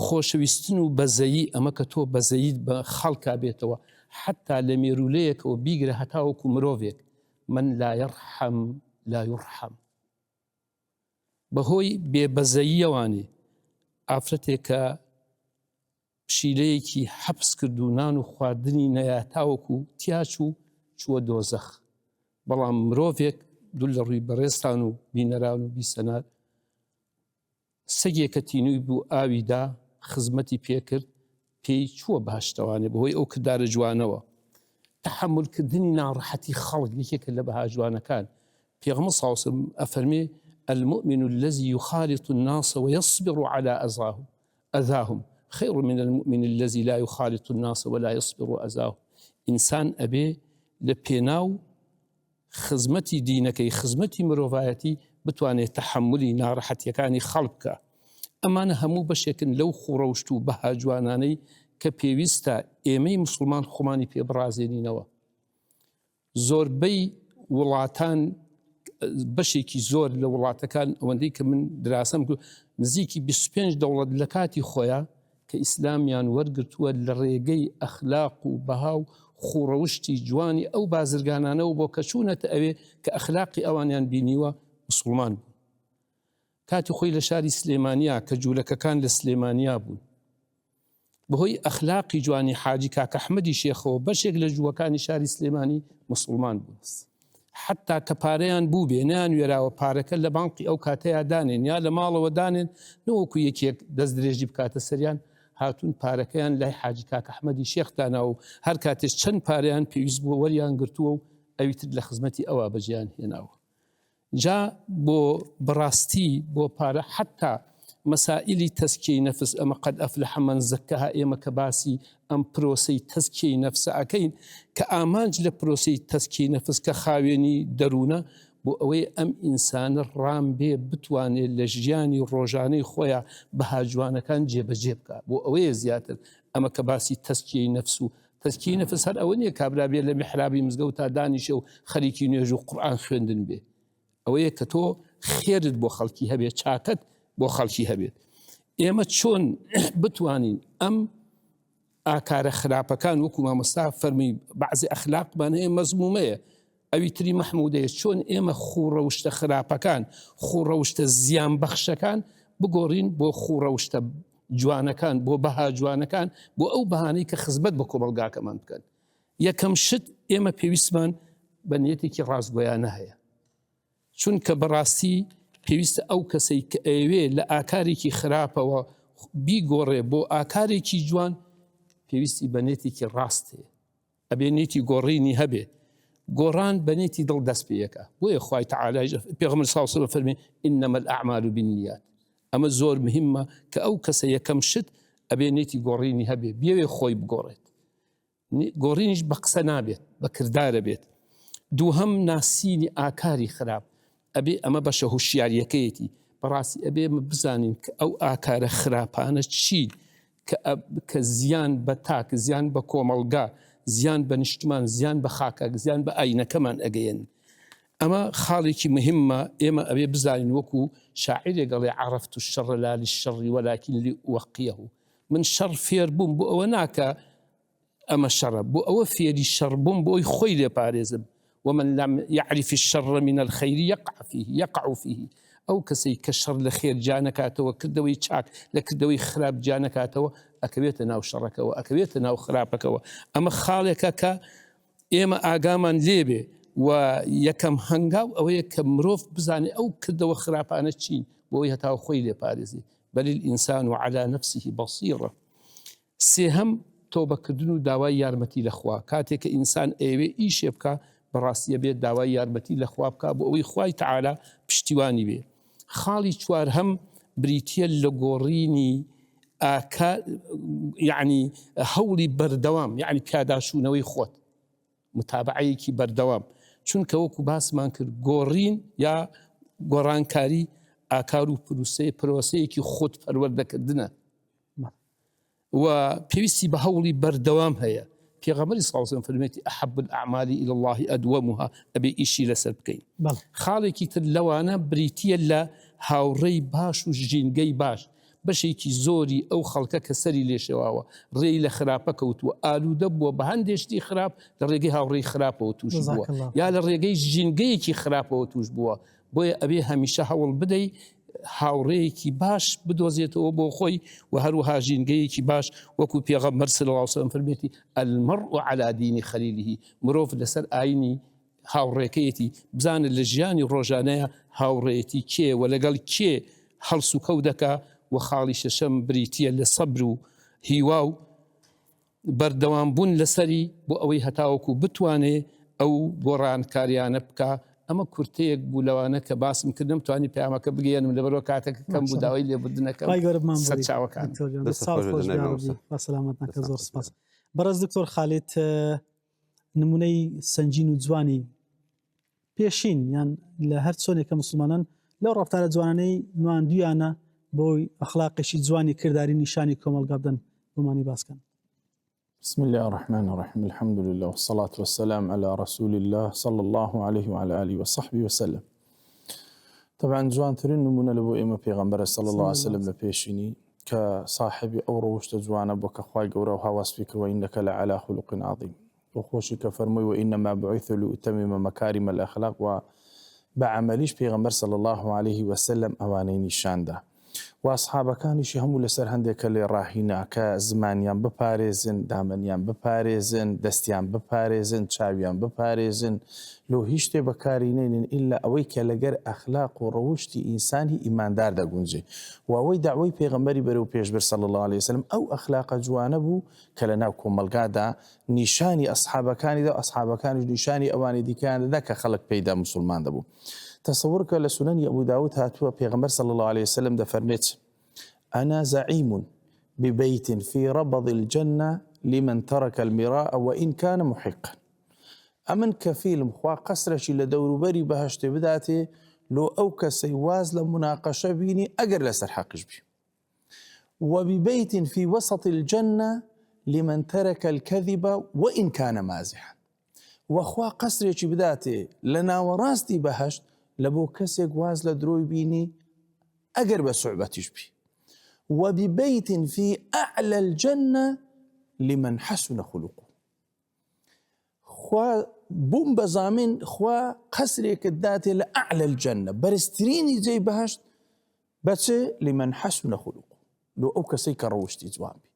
خۆشەویستن و بەزەیی ئەمە کە تۆ بەزەییت بە خەڵکا بێتەوە حتا لە مێرولەیەکەوە بیگرە هەتاوەکو مرۆڤێک. من لا يرحم لا يرحم. بەهۆی بێبەزەییەوانێ ئافرەتێکە پشیلەیەکی حەبس کرد و نان و خواردنی نەیاتاوەکو تیاچ و چووە دۆزەخ. بەڵام مرۆڤێک دوو لە ڕووی بەڕێستان و بینەران و بیسەنات سەگێکە تینووی بوو ئاویدا خزمەتی پێکرد پێی چووە بەهشتەوانێ بەهۆی ئەو کردارە جوانەوە. تحملکردنی ناڕەحەتی خەڵک یەکێکە لە بەها جوانەکان. پێغەمبەر صلی الله علیه وسلم ئەفەرمێ المؤمن الذي يخالط الناس ويصبر على أذاهم خير من المؤمن الذي لا يخالط الناس ولا يصبر أذاهم. إنسان أبي لبيناو خزمەتی دینەکەی خزمەتی مرۆڤایەتی بتوانێت تەحملی ناڕەحەتیەکانی خەڵکە. ئەمانە هەموو بەشێکن لەو خوڕەوشت و بەها جوانانەی کە پێویستە ئێمەی مسلمان خۆمانی پێ بڕازێنینەوە. زۆربەی وڵاتان بەشێکی زۆر لە وڵاتەکان ئەوەندەی کە من دراسەم کرد نزیکی 25 دەوڵەت لە کاتی خۆیان کە ئیسلامیان وەرگرتووە لە ڕێگەی ئەخلاق و بەها و خوڕەوشتی جوانی ئەو بازرگانانەوە بۆ کە چوونەتە ئەوێ کە ئەخلاقی ئەوانیان بینیوە مسلمان بوون. کاتی خۆی لە شاری سلێمانیا کە جوولەکەکان لە سلێمانیا بوون بەهۆی ئەخلاقی جوانی حاجی کاکە ئەحمەدی شێخەوە بەشێک لە جووەکانی شاری سلێمانی مسلمان بوون. حتا کە پارەیان بوو بێ نانوێراوە پارەکە لە بانقی ئەو کاتەیە دانێن یا لە ماڵەوە دانێن نەوەکو یەکێک دەست درێژی بکاتە سەریان هاتوون پارەکەیان لای حاجی کاکە ئەحمەدی شێختانە و هەر کاتێش چەند پارەیان پێویست بووە وەریان گرتووە و ئەویتر لە خزمەتی ئەوە بەجیان هێناوە. جا بۆ بەڕاستی بۆ پارە حتا مەسائلی تەزکیەی نەفس ئەمە قەد ئەفلەح مەن زەکەها ئێمە کە باسی ئەم پرۆسەی تەزکیەی نەفسە ئەکەین کە ئامانج لە پرۆسەی تەزکیەی نەفس کە خاوێنی دەروونە بۆ ئەوەی ئەم ئینسانە ڕام بێ بتوانێت لە ژیانی ڕۆژانەی خۆیان بەها جوانەکان جێبەجێ بکە. بۆ ئەوەیە زیاتر ئەمە کە باسی تەزکیەی نەفس و تەزکیەی نەفس هەر ئەوە نییە کابرا بێ لە میحرابی مزگەوت تا دانیشە و خەریکی نوێژ و قورئان خوێندن بێ. ئەوەیە کە تۆ خێرت بۆ خەڵکی هەبێت چاکت بۆ خەڵکی هەبێت. ئێمە چۆن بتوانین ئەم ئاکارە خراپەکان وەکو مامۆستا فەرمی بەعزی ئەخلاقمان هەیە مەزمومەیە ئەوی تری مەحمودەیە چۆن ئێمە خوڕەوشتە خراپەکان خوڕەوشتە زیان بەخشەکان بگۆڕین بۆ خوڕەوشتە جوانەکان بۆ بەها جوانەکان بۆ ئەو بەهانەی کە خزمەت بە کۆمەلگاکەمان بکەن. یەکەم شت ئێمە پێویستمان بە نیەتێکی ڕاستگۆیانە هەیە چونکە بەڕاستی پێویستە ئەو کەسەی کە ئەوێ لە ئاکارێکی خراپەوە بیگۆڕێ بۆ ئاکارێکی جوان پێویستی بە نێتێکی ڕاست هەیە ئەبێ نێتی گۆڕینی هەبێت. گۆڕان بە نێتی دڵ دەست پێیەکە بۆیە خوای تەعالی پێغەمبەر صلی الله علیه و سلم فەرمێ ئینەمە الأعمال بالنیات. ئەمە زۆر مهمە کە ئەو کەسە یەکەم شت ئەبێ نێتی گۆڕینی هەبێ بێوێ خۆی بگۆڕێت. گۆڕینیش بە قسە نابێت بە کردارە بێت. دووهەم ناسینی ئاکاری خراپ ئەبێ ئەمە بەشە هوشیاریەکەیەتی بەڕاستی ئەبێ بزانین کە ئەو ئاکارە خراپانە چین کە زیان بە تاک زیان بە کۆمەڵگا زیان بە نیشتمان زیان بە خاکە زیان بە ئاینەکەمان ئەگەیەن. ئەمە خاڵێکی مهمە ئێمە ئەبێ بزانین وەکو شاعیرێک دەڵێ عەرەفت الشەڕ لا للشەڕ وەلاکین لأوقیه. من شەڕ فێر بووم بۆ ئەوە ناکە ئەمە شەڕە بۆ ئەوە فێری شەڕ بووم بۆی خۆی لێپارێزم. ومن لم يعرف الشر من الخير يقع فيه أو كسي كشر لخير جانكاته وكردوي تشاك لكردوي خراب جانكاته أكبيتنا وشركه وأكبيتنا وخرابك أما خالك كا إما آقامان ليبي ويكم هنگاو أو يكم مروف بزاني أو كردو خراب أنا تشين ويهتاو خويلي بارزي بل الإنسان على نفسه بصيرة. سهم توبة كردنو داوای یارمەتی لەخوا کاتێک ئینسان ئەوێ ئیشێ بکە بەڕاستیە بێت داوای یارمەتی لەخوا بکە بۆ ئەوەی خوای تەعالا پشتیوانی بێ. خاڵی چوارهەم بریتیە لە گۆڕینی یعنی هەوڵی بەردەوام یعنی پیاداشوونەوەی خۆت متابعەیەکی بەردەوام چونکە وەکو باسمان کرد گۆڕین یا گۆڕانکاری ئاکار و پرۆسەیەکی خۆت پەروەردەکردنە و پێویستی بە هەوڵی بەردەوام هەیە. پێغەمبەری صلی الله علیه و سلم فەرمێتی ئەحەب الأعمال إلى الله ئەدوەمها، ئەبێ ئیشی لەسەر بکەین. خاڵێکی تر لەوانە بریتیە لە هاوڕێی باش و ژینگەی باش. بەشێکی زۆری ئەو خەڵکە کە سەری لێشەواوە ڕێی لە خراپە کەوتووە ئالوودە بووە بە هەندێشتی خراپ لە ڕێگەی هاوڕێی خراپەوە توش بووە یا لە ڕێگەی ژینگەیەکی خراپەوە توش بووە. بۆیە ئەبێ هەمیشە هەوڵ بدەی هاوڕێیەکی باش بدۆزێتەوە بۆ خۆی و هەروەها ژینگەیەکی باش وەکو پێغەمبەر صلی الله علیه و سلم فەرمێتی المرء على دین خلیله، مرۆڤ لەسەر ئاینی هاوڕێکەیەتی بزانە لە ژیانی ڕۆژانەیە هاوڕێیەتی کێ و لەگەڵ کێ هەڵس و کەوت دەکا. و خاڵی شەشەم بریتیە لە سەبر و هیوا و بەردەوام بوون لەسەری بۆ ئەوەی هەتاوەکو بتوانێ ئەو گۆڕانکاریانە بکە. ئەمە کورتەیەک بوو لەوانە کە باسم کردم توانی پەیامەکە بگەێنم لەبەرەوە کاتێکە کەم بوو داوای لێبوردنەکەم سەرچاوەکان. زۆر سپاس. بەڕێز دکتۆر خالید، نمونەی سنجین و جوانی پێشین یان لە هەر چۆنێکە مسلمانان لەو ڕەفتارە جوانانەی نواندویانە بۆی ئەخلاقیشی جوانی کردداری نیشانی کۆمەلگا بدەن بۆمانی باسکەن. بسم الله الرحمن الرحيم، الحمد لله والصلاة والسلام على رسول الله صلى الله عليه وعلى آله وصحبه وسلم. طبعا جوان ترين نمونا لبو إما پیغمبر صلى الله عليه وسلم لبيشيني كصاحبي أو روشت جوانا بوك خواي قورا وهواس فكر وإنك لعلى خلق عظيم. وخوشي كفرمي وإنما بعث لأتمم مكارم الأخلاق وبعمليش پیغمبر صلى الله عليه وسلم أوانيني شانده. واصحابەکانیشی هەموو لەسەر هەندێکە لێ ڕاهینا کە زمانیان بپارێزن، دامەنیان بپارێزن، دەستیان بپارێزن، چاویان بپارێزن، لۆ هیچ شتێ بەکاری نێنن ئیلا ئەوەی کە لەگەر ئەخلاق و ڕەوشتی ئینسانی ئیماندار دەگونجێ و ئەوەی داوای پێغەمبەری بەرەو پێشبەر صلی الله عليه وسلم ئەو ئەخلاقە جوانە بوو کە لە ناو کۆمەلگادا نیشانی ئەصحابەکانیدا و ئەصحابەکانیش نیشانی ئەوانی دیکەیان دەدا کە خەڵک پێیدا موسڵمان دەبوو. تصور كلا سنن أبو داود هاتوا بيغمبر صلى الله عليه وسلم ده فرميت أنا زعيم ببيت في ربض الجنة لمن ترك المراء وإن كان محقا. أمن كفيل مخوا قسرش لدور بري بهشت بداتي لو أوكسي واز لمناقشة بيني أقر لسر حقش بي. وببيت في وسط الجنة لمن ترك الكذب وإن كان مازحا. وخوا قسرش بداتي لنا وراستي بهشت لبو كسيك واز لدروي بيني أقر بصعبتش بي. وببيت في أعلى الجنة لمن حسن خلقه. خوا بوم بزامن خوا قسريك الداتي لأعلى الجنة برستريني زي بهشت بس لمن حسن خلقه. لو أو كسيك روشتي جوان بي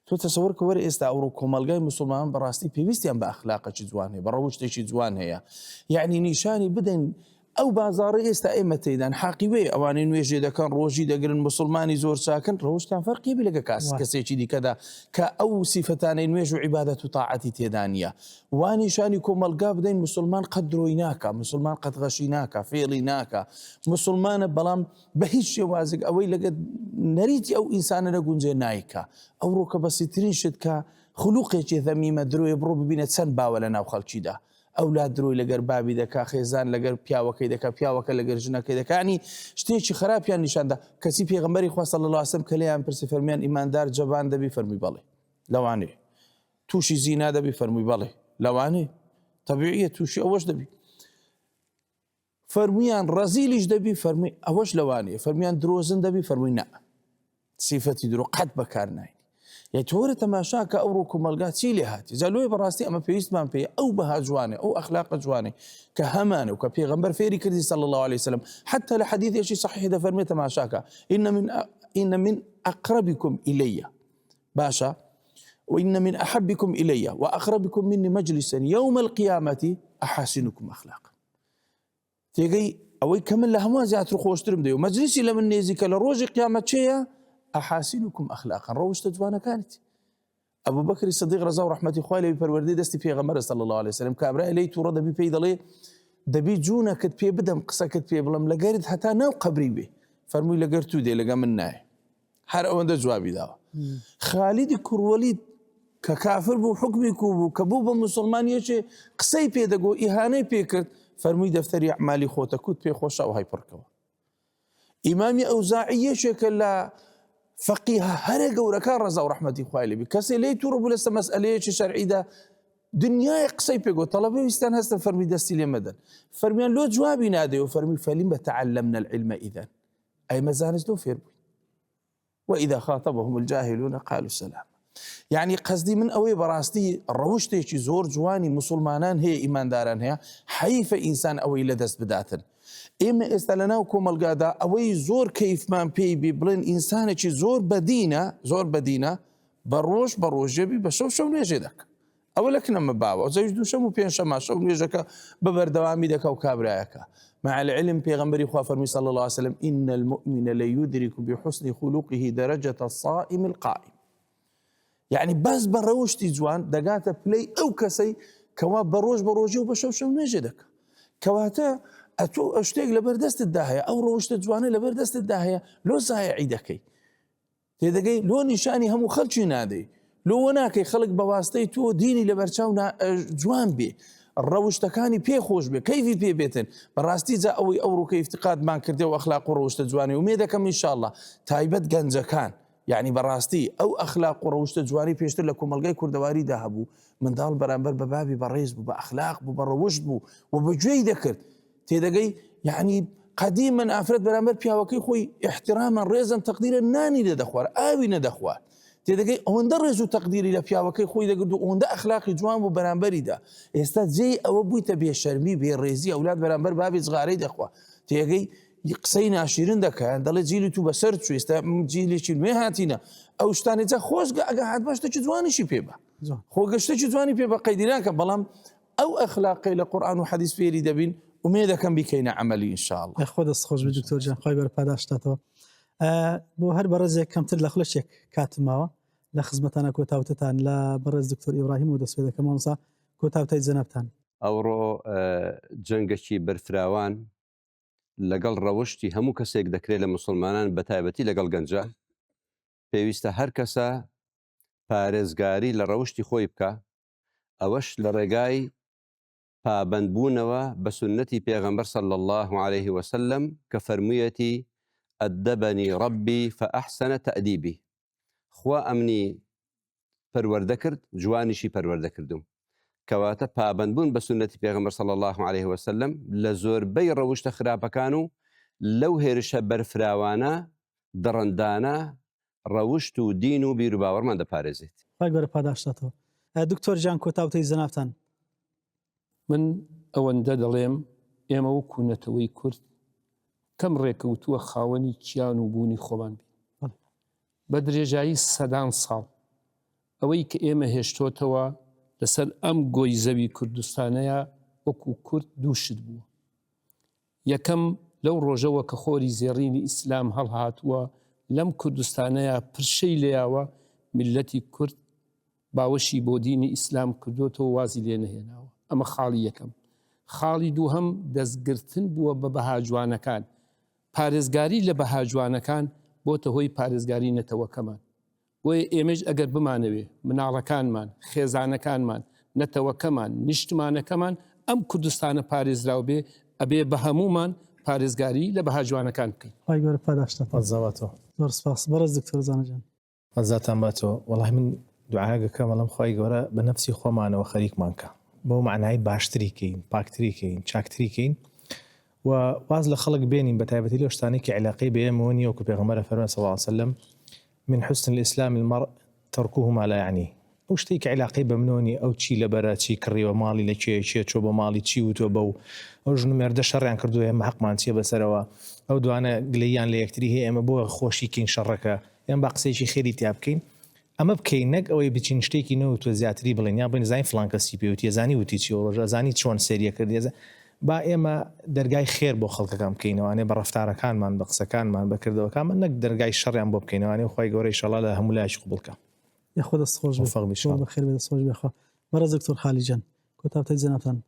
تو تصورك وري استا أوروكو مالغاي مسلمان براستي بيويستيان بأخلاقه جوان هي بروشتي جوان هي يعني نيشاني بدن أو بازاري استا إيمتيدان حاقيبي أواني نويجي دا كان روجي دا قرن مسلماني زور ساكن روشتان فرقي بلقا كاس كسيشي دي كذا كأو صفتان نويجو عبادة طاعتي تيدانية واني شاني كومالغا بدين مسلمان قد رويناكا مسلمان قد غشيناكا فيريناكا مسلمان بلام بهيش يوازق أوي لقد نريتي أو إنسان نقول زي نايكا أو روكا بس ترينشد خلوقي ذميمة دروي برو ببينة سن باولنا وخلشي ده أولاد دروي لقر بابي دكا خيزان لقر بياوكي دكا بياوكا لقر جناكي دكا يعني شتيشي خراب يعني نشان ده كسي بيغمبري خواه صلى الله عليه وسلم كليان برسي فرميان إيمان دار جبان دبي فرمي بالي لواني توشي زينا دبي فرمي بالي لواني طبيعية توشي أوش دبي فرميان رزيليش دبي فرمي أوش لواني فرميان دروزن دبي فرمي نا صفتي درو قد بكارناي يعني توري تماشاك أوروكم ملقات سيلي هاتي زالوي براستي أما بيست مان بي أو بها جواني أو أخلاق جواني كهمان وكبيغمبر فيري كردي صلى الله عليه وسلم حتى لحديث يشي صحيح ده فرمي تماشاك إن من أقربكم إلي باشا وإن من أحبكم إلي وأقربكم مني مجلسا يوم القيامة أحاسنكم أخلاقا تيجي أوي كمل لهم زيات رخوشترم ديو مجلسي لمن نيزيك لروج قيامة شيئا أحاسنكم أخلاقا روشت جوانا كانت أبو بكر الصديق رضاه رحمة خوالي بفروردي دستي في غمر صلى الله عليه وسلم كابرا إلي تورد بي بيدلي دبي جونا كت بي بدم قصة كت بي بلم لقارد حتى ناو قبري بي فرمي لقرتو دي لقا من ناي حر أوان دا جوابي داوا خالد كروليد کە کافر بوو حکمی کوبوو کە بوو بە مسلمانیەکێ قسەی پێدەگۆ ئیهانەی پێکرد فەرمووی دەفتەری ئەعمالی خۆتە کوت پێ خۆشە و های پڕکەوە. ئیمامی ئەوزاعی یەکێکە لە فەقیهە هەرە گەورەکان ڕەزا و ڕەحمەتی خوای لێبی کەسێ لێی تووڕە بوو لەسەر مەسئلەیەکی شەرعیدا دنیای قسەی پێگۆ تەڵەبەی ویستان هەستن فەرمی دەستی لێ مەدەن فەرمیان لۆ جوابی نادەی و فەرمی فەلیمە تەعەلەمنە العلم ئیذەن ئەیمە زانست لۆ فێر بووین وإذا خاطبهم الجاهلون قالوا سلام. يعني قصدي من أوي براستي ڕەوشتێکی زۆر جوانی مسلمانان هەیە ئیمانداران هەیە حەیفە ئینسان ئەوەی لەدەست بداتن. ئێمە ئێستا لەناو کۆمەلگادا ئەوەی زۆر کەیفمان پێی بی بڵێن ئینسانێکی زۆر بەدینە بە ڕۆژ بە ڕۆژێبی بە شەو نوێژێ دەکە. ئەوە لە کنەمە باوە زەویش دووشەم و پێنجشەمە شەو نوێژەکە بە بەردەوامی دەکە و کابرایەکە. مع العلم پیغمبری خوا فرمی صلی الله عليه وسلم إن المؤمن ليدرك بحسن خلقه درجة الصائم القائم. يعني بس بروشتي جوان دقاتا بلاي أو كسي كوا بروج بروجي وبشوشو نجدك كواتا أتو أشتاق لبردست الداهية أو روشت جواني لبردست الداهية لو سايا عيدكي تيدقي لو نشاني همو خلشي نادي لو وناكي خلق بواسطي تو ديني لبرشاونا جوان بي الروشتكاني بي خوش بي كيفي بي بيتن براستي جا أوي أورو كيف افتقاد ما كردي وأخلاق وروشت جواني وميدكم إن شاء الله تايبت گەنجەکان يعني براستي أو أخلاق وروشت جواني بيشتر لكم ملقاي كردواري دهبو من دال برانبر ببابي بريز بو بأخلاق بو بروشت بو وبجوي ذكر تيدقي يعني قديما أفراد برانبر بياوكي خوي احتراما ريزا تقديرا ناني لدخوار آوي ندخوار تيدقي هون درجو تقديري لبياوكي خوي دقدو هون ده أخلاقي جوان بو برانبري ده استاد زي أو بوي تبي الشرمي بي الريزي أولاد برانبر بابي صغاري دخوا تيدقي قسەی ناشرین دەکەن دەڵێ جیلی تو بەسەر چوی ئێستا جیلێکی نوێ هاتینە ئەو شتانێجا خۆش ئەگە هات بە شتێکی جوانیشی پێ بە خۆگە شتێکی جوانی پێ بە قەیدیراکە بەڵام ئەو ئەخلاقی لە قورئان و حەدیث فێری دەبین ومێ دەکەم بیکەینە عەمەلی ئینشاءالله. خۆ دەست خۆش بێ دکتۆر جان خۆی بەرپاداشتاتەوە بۆ هەر بەڕێزێک کەمتر لە خولەشێک کاتماوە لە خزمەتانە کۆتاوتتان لە بەڕێز دکتۆر ئیبراهیم و دەست پێ دەکەم مامۆستا کۆتاوتای جەنابتان. ئەوڕۆ جەنگێکی بەرفراوان لەگەڵ ڕەوشتی هەموو کەسێک دەکرێت لە مسلمانان بە تایبەتی لەگەڵ گەنجە پێویستە هەر کەسە پارێزگاری لە ڕەوشتی خۆی بکە ئەوەش لە ڕێگای پابەندبوونەوە بە سنەتی پێغەمبەر صلی الله عليه وسلم کە فەرموویەتی ئەدەبەنی ڕەبی فەئەحسەنە تەئدیبی خوا ئەمنی پەروەردە کرد جوانیشی پەروەردە کردوم کەواتە پابەندبوون بە سنەتی پێغەمبەر صلی الله عليه وسلم لە زۆربەی ڕەوشتە خراپەکان و لەو هێرشە بەرفراوانە دڕندانە ڕەوشت و دین و بیر و باوەڕمان دەپارێزێت. خۆی گەورە پاداشتاتەوە. دکتۆر جان کۆتاوتەی جەنابتان. من ئەوەندە دەڵێم ئێمە وەکو نەتەوەی کورد کەم ڕێکەوتووە خاوەنی کیان و بوونی خۆمان بین بە درێژایی سەدان ساڵ ئەوەی کە ئێمە هێشتۆتەوە لەسەر ئەم گۆی زەوی کوردستانەیە وەکو کورد دووشت بووە. یەکەم لەو ڕۆژەوە کە خۆری زێڕینی ئیسلام هەڵهاتووە لەم کوردستانەیە پرشەی لێیاوە میلەتی کورد باوەشی بۆ دینی ئیسلام کردوتەوە وازی لێ نەهێناوە. ئەمە خاڵی یەکەم. خاڵی دووهەم دەستگرتن بووە بە بەهاجوانەکان پارێزگاری لە بەهاجوانەکان بۆتە هۆی پارێزگاری نەتەوەکەمان. بۆیە ئێمەش ئەگەر بمانەوێ مناڵەکانمان خێزانەکانمان نەتەوەکەمان نیشتمانەکەمان ئەم کوردستانە پارێزراو بێ ئەبێ بە هەمومان پارێزگاری لە بەهاجوانەکان بکەین. خۆی گەورە پاداشتاتەوە. زۆر سپاس. بەڕێز دکتۆر زانەجان. وەزاتان باتەوە. وەڵاهی من دوعاگەکەم بەڵام خۆی گەورە بە نەفسی خۆمانەوە خەریکمان کە بۆ معنای باشتری کەین پاکتری کەین چاکتری کەین و واز لە خەڵک بێنین بە تایبەتی لەو شتانێکی علاقەی بە ئێمەوە نییە وەکو پێغەمبەر فەرمووی صلی الله عليه وسلم من حسن الإسلام المرء تركه ما لا يعني. ئەو شتێکی علاقەی بە منۆنی ئەو چی لەبەرە چی کڕیوە ماڵی لە کێ چۆ بە ماڵی چی وتۆ بەو ئەو ژن مێردە شەڕیان کردووە ئێمە حەقمان چیە بەسەرەوە ئەو دوانە گلەیان لە یەکتری هەیە ئێمە بۆ خۆشیکەین شەڕەکە ئێمە با قسەیەکی خێری تیا بکەین ئەمە بکەین نەک ئەوەی بچین شتێکی نەوتوە زیاتری بڵێن یا بڵێن زانی فڵان کەسی پێوتی زانی وتی چی ڕۆژە زانی چۆن سێریە کردی با ئێمە دەرگای خێر بۆ خەڵکەکان بکەینەوەوانێ بە ڕەفتارەکانمان بە قسەکانمان بەکردەوەکانمان نەک دەرگای شەڕیان بۆ بکەینەوەوانێ خۆی گەورە ئینشەڵڵا لە هەموو لایەکی قبوڵ بکە. خۆ دەست خۆش بخێر بێ دەست خۆش بێخوا. بەڕێز دکتۆر خالیجان کۆتاوتەی جەنابتان.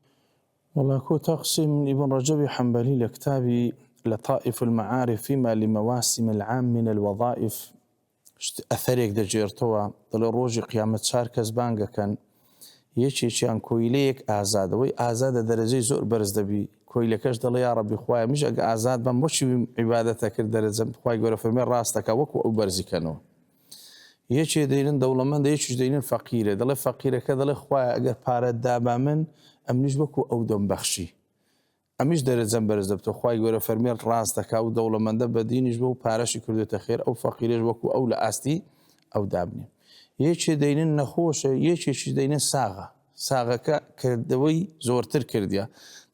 والله كنت أقسم ابن رجب حنبلي لكتابي لطائف المعارف فيما لمواسم العام من الوظائف ئەثەرێک دەجێرتەوە دەڵێ ڕۆژی قیامەت 4 کەس بانگەکەن یەکێکیان کۆیلەیەک ئازادەوەی ئازادە دەرەجەی زۆر بەرز دەبی کۆیلەکەش دەڵێ یا ڕەبی خوایە میش ئەگە ئازاد بەم بۆچی عیبادەتە کرد دەرەجەم خوای گەورە فەرمێ ڕاستەکە وەکو ئەو بەرزیکەنەوە یەکێ دەینن دەوڵەمەندە یەکیش دەینن فەقیرە دەڵێ فەقیرەکە دەڵێ خوایە ئەگەر پارەت دابا من ئەمنیش وەکو ئەو دەمبەخشی ئەمیش دەرەجەم بەرز دەبتەوە خوای گەورە فەرمێ ڕاستەکە و دەوڵەمەندە بەدینیش بە و پارەشی کردوێتە خێر ئەو فەقیرەش وەکو ئەو لە ئاستی ئەو دابنێ یەکێ دەینن نەخۆشە یەکێکی دەینە ساغە ساغەکە کردەوەی زۆرتر کردیا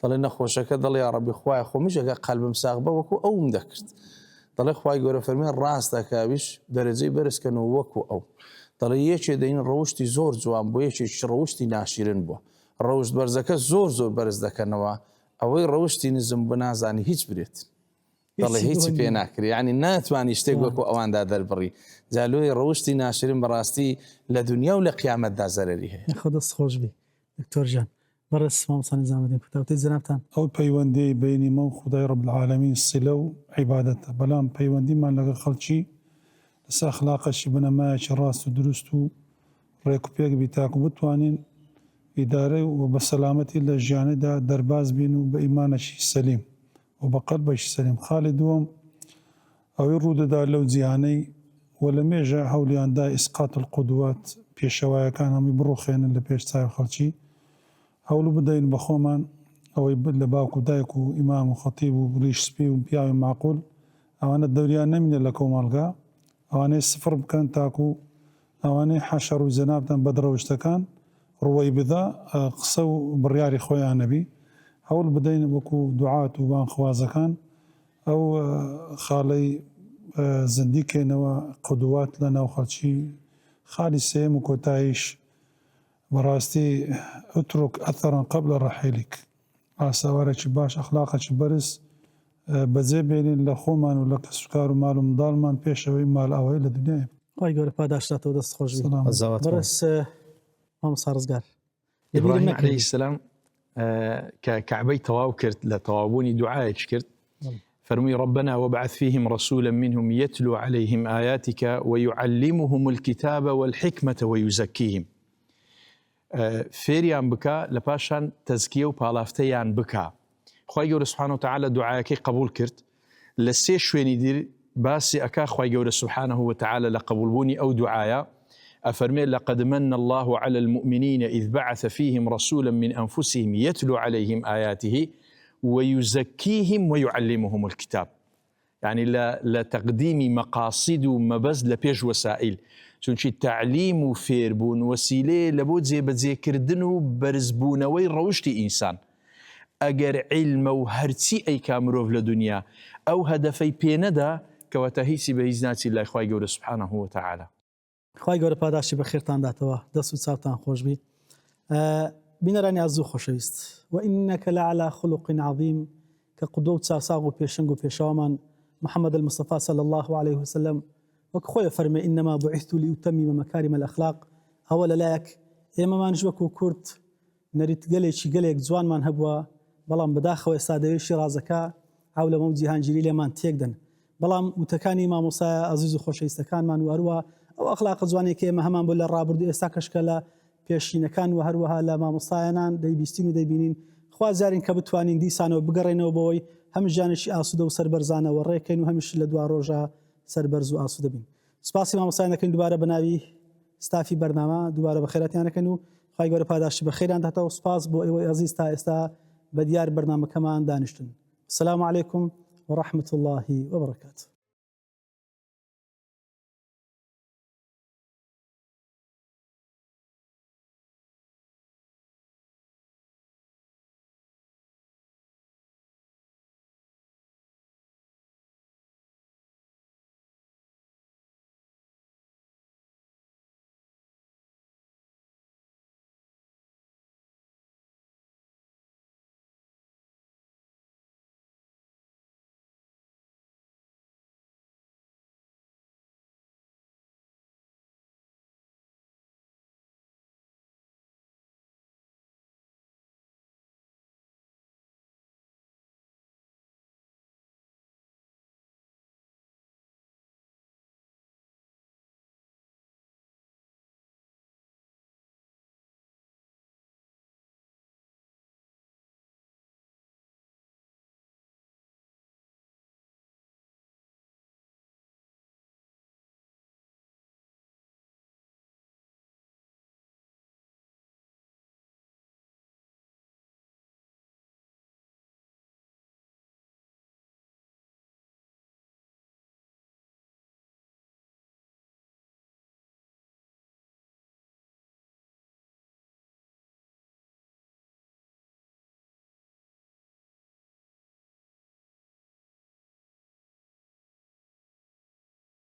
دەڵێ نەخۆشەکە دڵێ یا ڕەبی خوایە خۆمیش ئەگە قەلبم ساغ بە وەکو ئەوم دەکرد دەڵێ خوای گەورە فەرمێ ڕاستەکەویش دەرەجەی بەرزکەنەوە وەکو ئەو دەڵێ یەکێ دەین ڕەوشتی زۆر جوان بۆ یەکێکی ڕەوشتی ناشرین بووە ڕەوشت بەرزەکە زۆر زۆر بەرز دەکەنەوە ئەوەی ڕەوشتی نزم بنازانی هیچ برێت دەڵێ هیچی پێ ناکری ینی ناتوانانی شتێک وەکو ئەواندا دەربڕی جالۆی ڕەوشتی ناشرین بەڕاستی لە دنیا و لە قیامەتدا زەرەری هەیە خۆ دەست خۆش بی دکتۆر ژیان بەڕێز مامۆستا نیزامەدین کوتاوتەی جەنابتان ئەو پەیوەندی بینی مە و خودای ڕەب العالەمین سیلە و عیبادەتە بەڵام پەیوەندیمان لەگەڵ خەڵکی لەسەر ئەخلاقەشی بنەمایەکی ڕاست و دروست و ڕێک و پێک بی تاکو بتوانین ئیدارە و بە سەلامەتی لە ژیانەدا دەرباز بین و بە ئیمانەشی سەلیم و بە قەلبەشی سەلیم خاڵی دووەم ئەوەی ڕوودەدا لەو جیهانەی و لە مێژە هەولیاندا ئیسقات القودوات پێشەوایەکان هەمووی بڕوخێنن لە پێش چاوی خەڵکی هەوڵ بدەین بە خۆمان ئەوەی لە باوک و دایک و ئیمام و خەتیب و ریش سپی و پیاوی معقول ئەوانە دەوریان نەمینێ لە کۆمەڵگا ئەوانەی سفر بکەن تاکو ئەوانەی حەشەڕ و جەنابتان بەدڕەوشتەکان ڕوەی بدا قسە و بڕیاری خۆیان نەبی هەوڵ بدەین وەکو دوعات و بانخوازەکان ئەو خاڵەی زندیکێنەوە قودوات لە ناو خەڵکی خاڵی سێم و کۆتاییش بەڕاستی ئوترک ئەثەرەن قەبلە ڕەحیلیک ئاساوارێکی باش ئەخلاقێکی بەرز بەجێ بێنین لە خۆمان و لە کەسوکار و ماڵ و منداڵمان پێشەوەی ماڵ ئەوەی لە دنیای خی گەورە پاداشتاتەوە دەست خۆش بی بەڕێز مامۆستا ڕزگار إبراهيم عليه السلام كعبي تواو كرت لتوابوني دعاء كرت فرمي ربنا وابعث فيهم رسولا منهم يتلو عليهم آياتك ويعلمهم الكتاب والحكمة ويزكيهم فيريان بكا لباشان تزكيه وبالافتيان بكا خواهي قول سبحانه وتعالى دعاءك قبول كرت لسي شويني دير باسي أكا خواهي قول سبحانه وتعالى لقبولبوني أو دعايا أفرمي لقد من الله على المؤمنين إذ بعث فيهم رسولا من أنفسهم يتلو عليهم آياته ويزكيهم ويعلمهم الكتاب يعني لتقديم مقاصد ومبز لبيج وسائل چونچی تعلیم و فێربوون وسیلەیە لە بۆ جێبەجێکردن و بەرزبوونەوەی ڕەوشتی ئینسان ئەگەر عیلمە و هەرچی ئەیکا مرۆڤ لە دنیا ئەو هەدەفەی پێنەدا کەواتە هیچی بە هیچ ناچی لای خوای گەورە سوبحانەه وتەعالا خی گەورە پاداشی بە خێرتان داتەوە دەست و چاوتان خۆش بی بینەرانی ئازوو خۆشەویست وئینەکە لەعەلا خولق عەظیم کە قودوە و چاوساغ و پێشنگ و پێشەوامان محەممەد المصطفى صلى الله عليه وسلم وەک فەرمێ ئینەما بوعیثت لأتمم مەکارم الأخلاق ئەوە لەلایەک ئێمەمانش وەکو کورد نەریت گەلێک جوانمان هەبووە بەڵام بەداخەوە ئێستا دەوێشی ڕازەکە ئاو لەمە و جیهانگیری لێمان تێکدەن بەڵام وتەکانی مامۆسایە عەزیز و خۆشەویستەکانمان و هەروە ئەو ئەخلاق جوانێک کە ئێمە هەمان بۆ لە ڕابردوو ئێستا کەشکە لە پێشینەکان و هەروەها لە مامۆستایانان دەیبیستین و دەیبینین خوازارین کە بتوانین دیسانەوە بگەڕێنەوە بۆەوەی هەموو ژیانێکی ئاسوودە و سەربەرزانەوە ڕێکەین و هەمیش لە دوا ڕۆژە سەربەرز و ئاسوودە بین سپاسی مامۆستایان دەکەین دووبارە بە ناوی ستافی بەرنامە دووبارە بە خێراتیانەکەن و خی گەورە پاداشی بە خێران داتەوە سپاس بۆ ئێوەی عەزیز تا ئێستا بە دیار بەرنامەکەمان دانیشتن السلام علیکم ورحمة الله وبركاته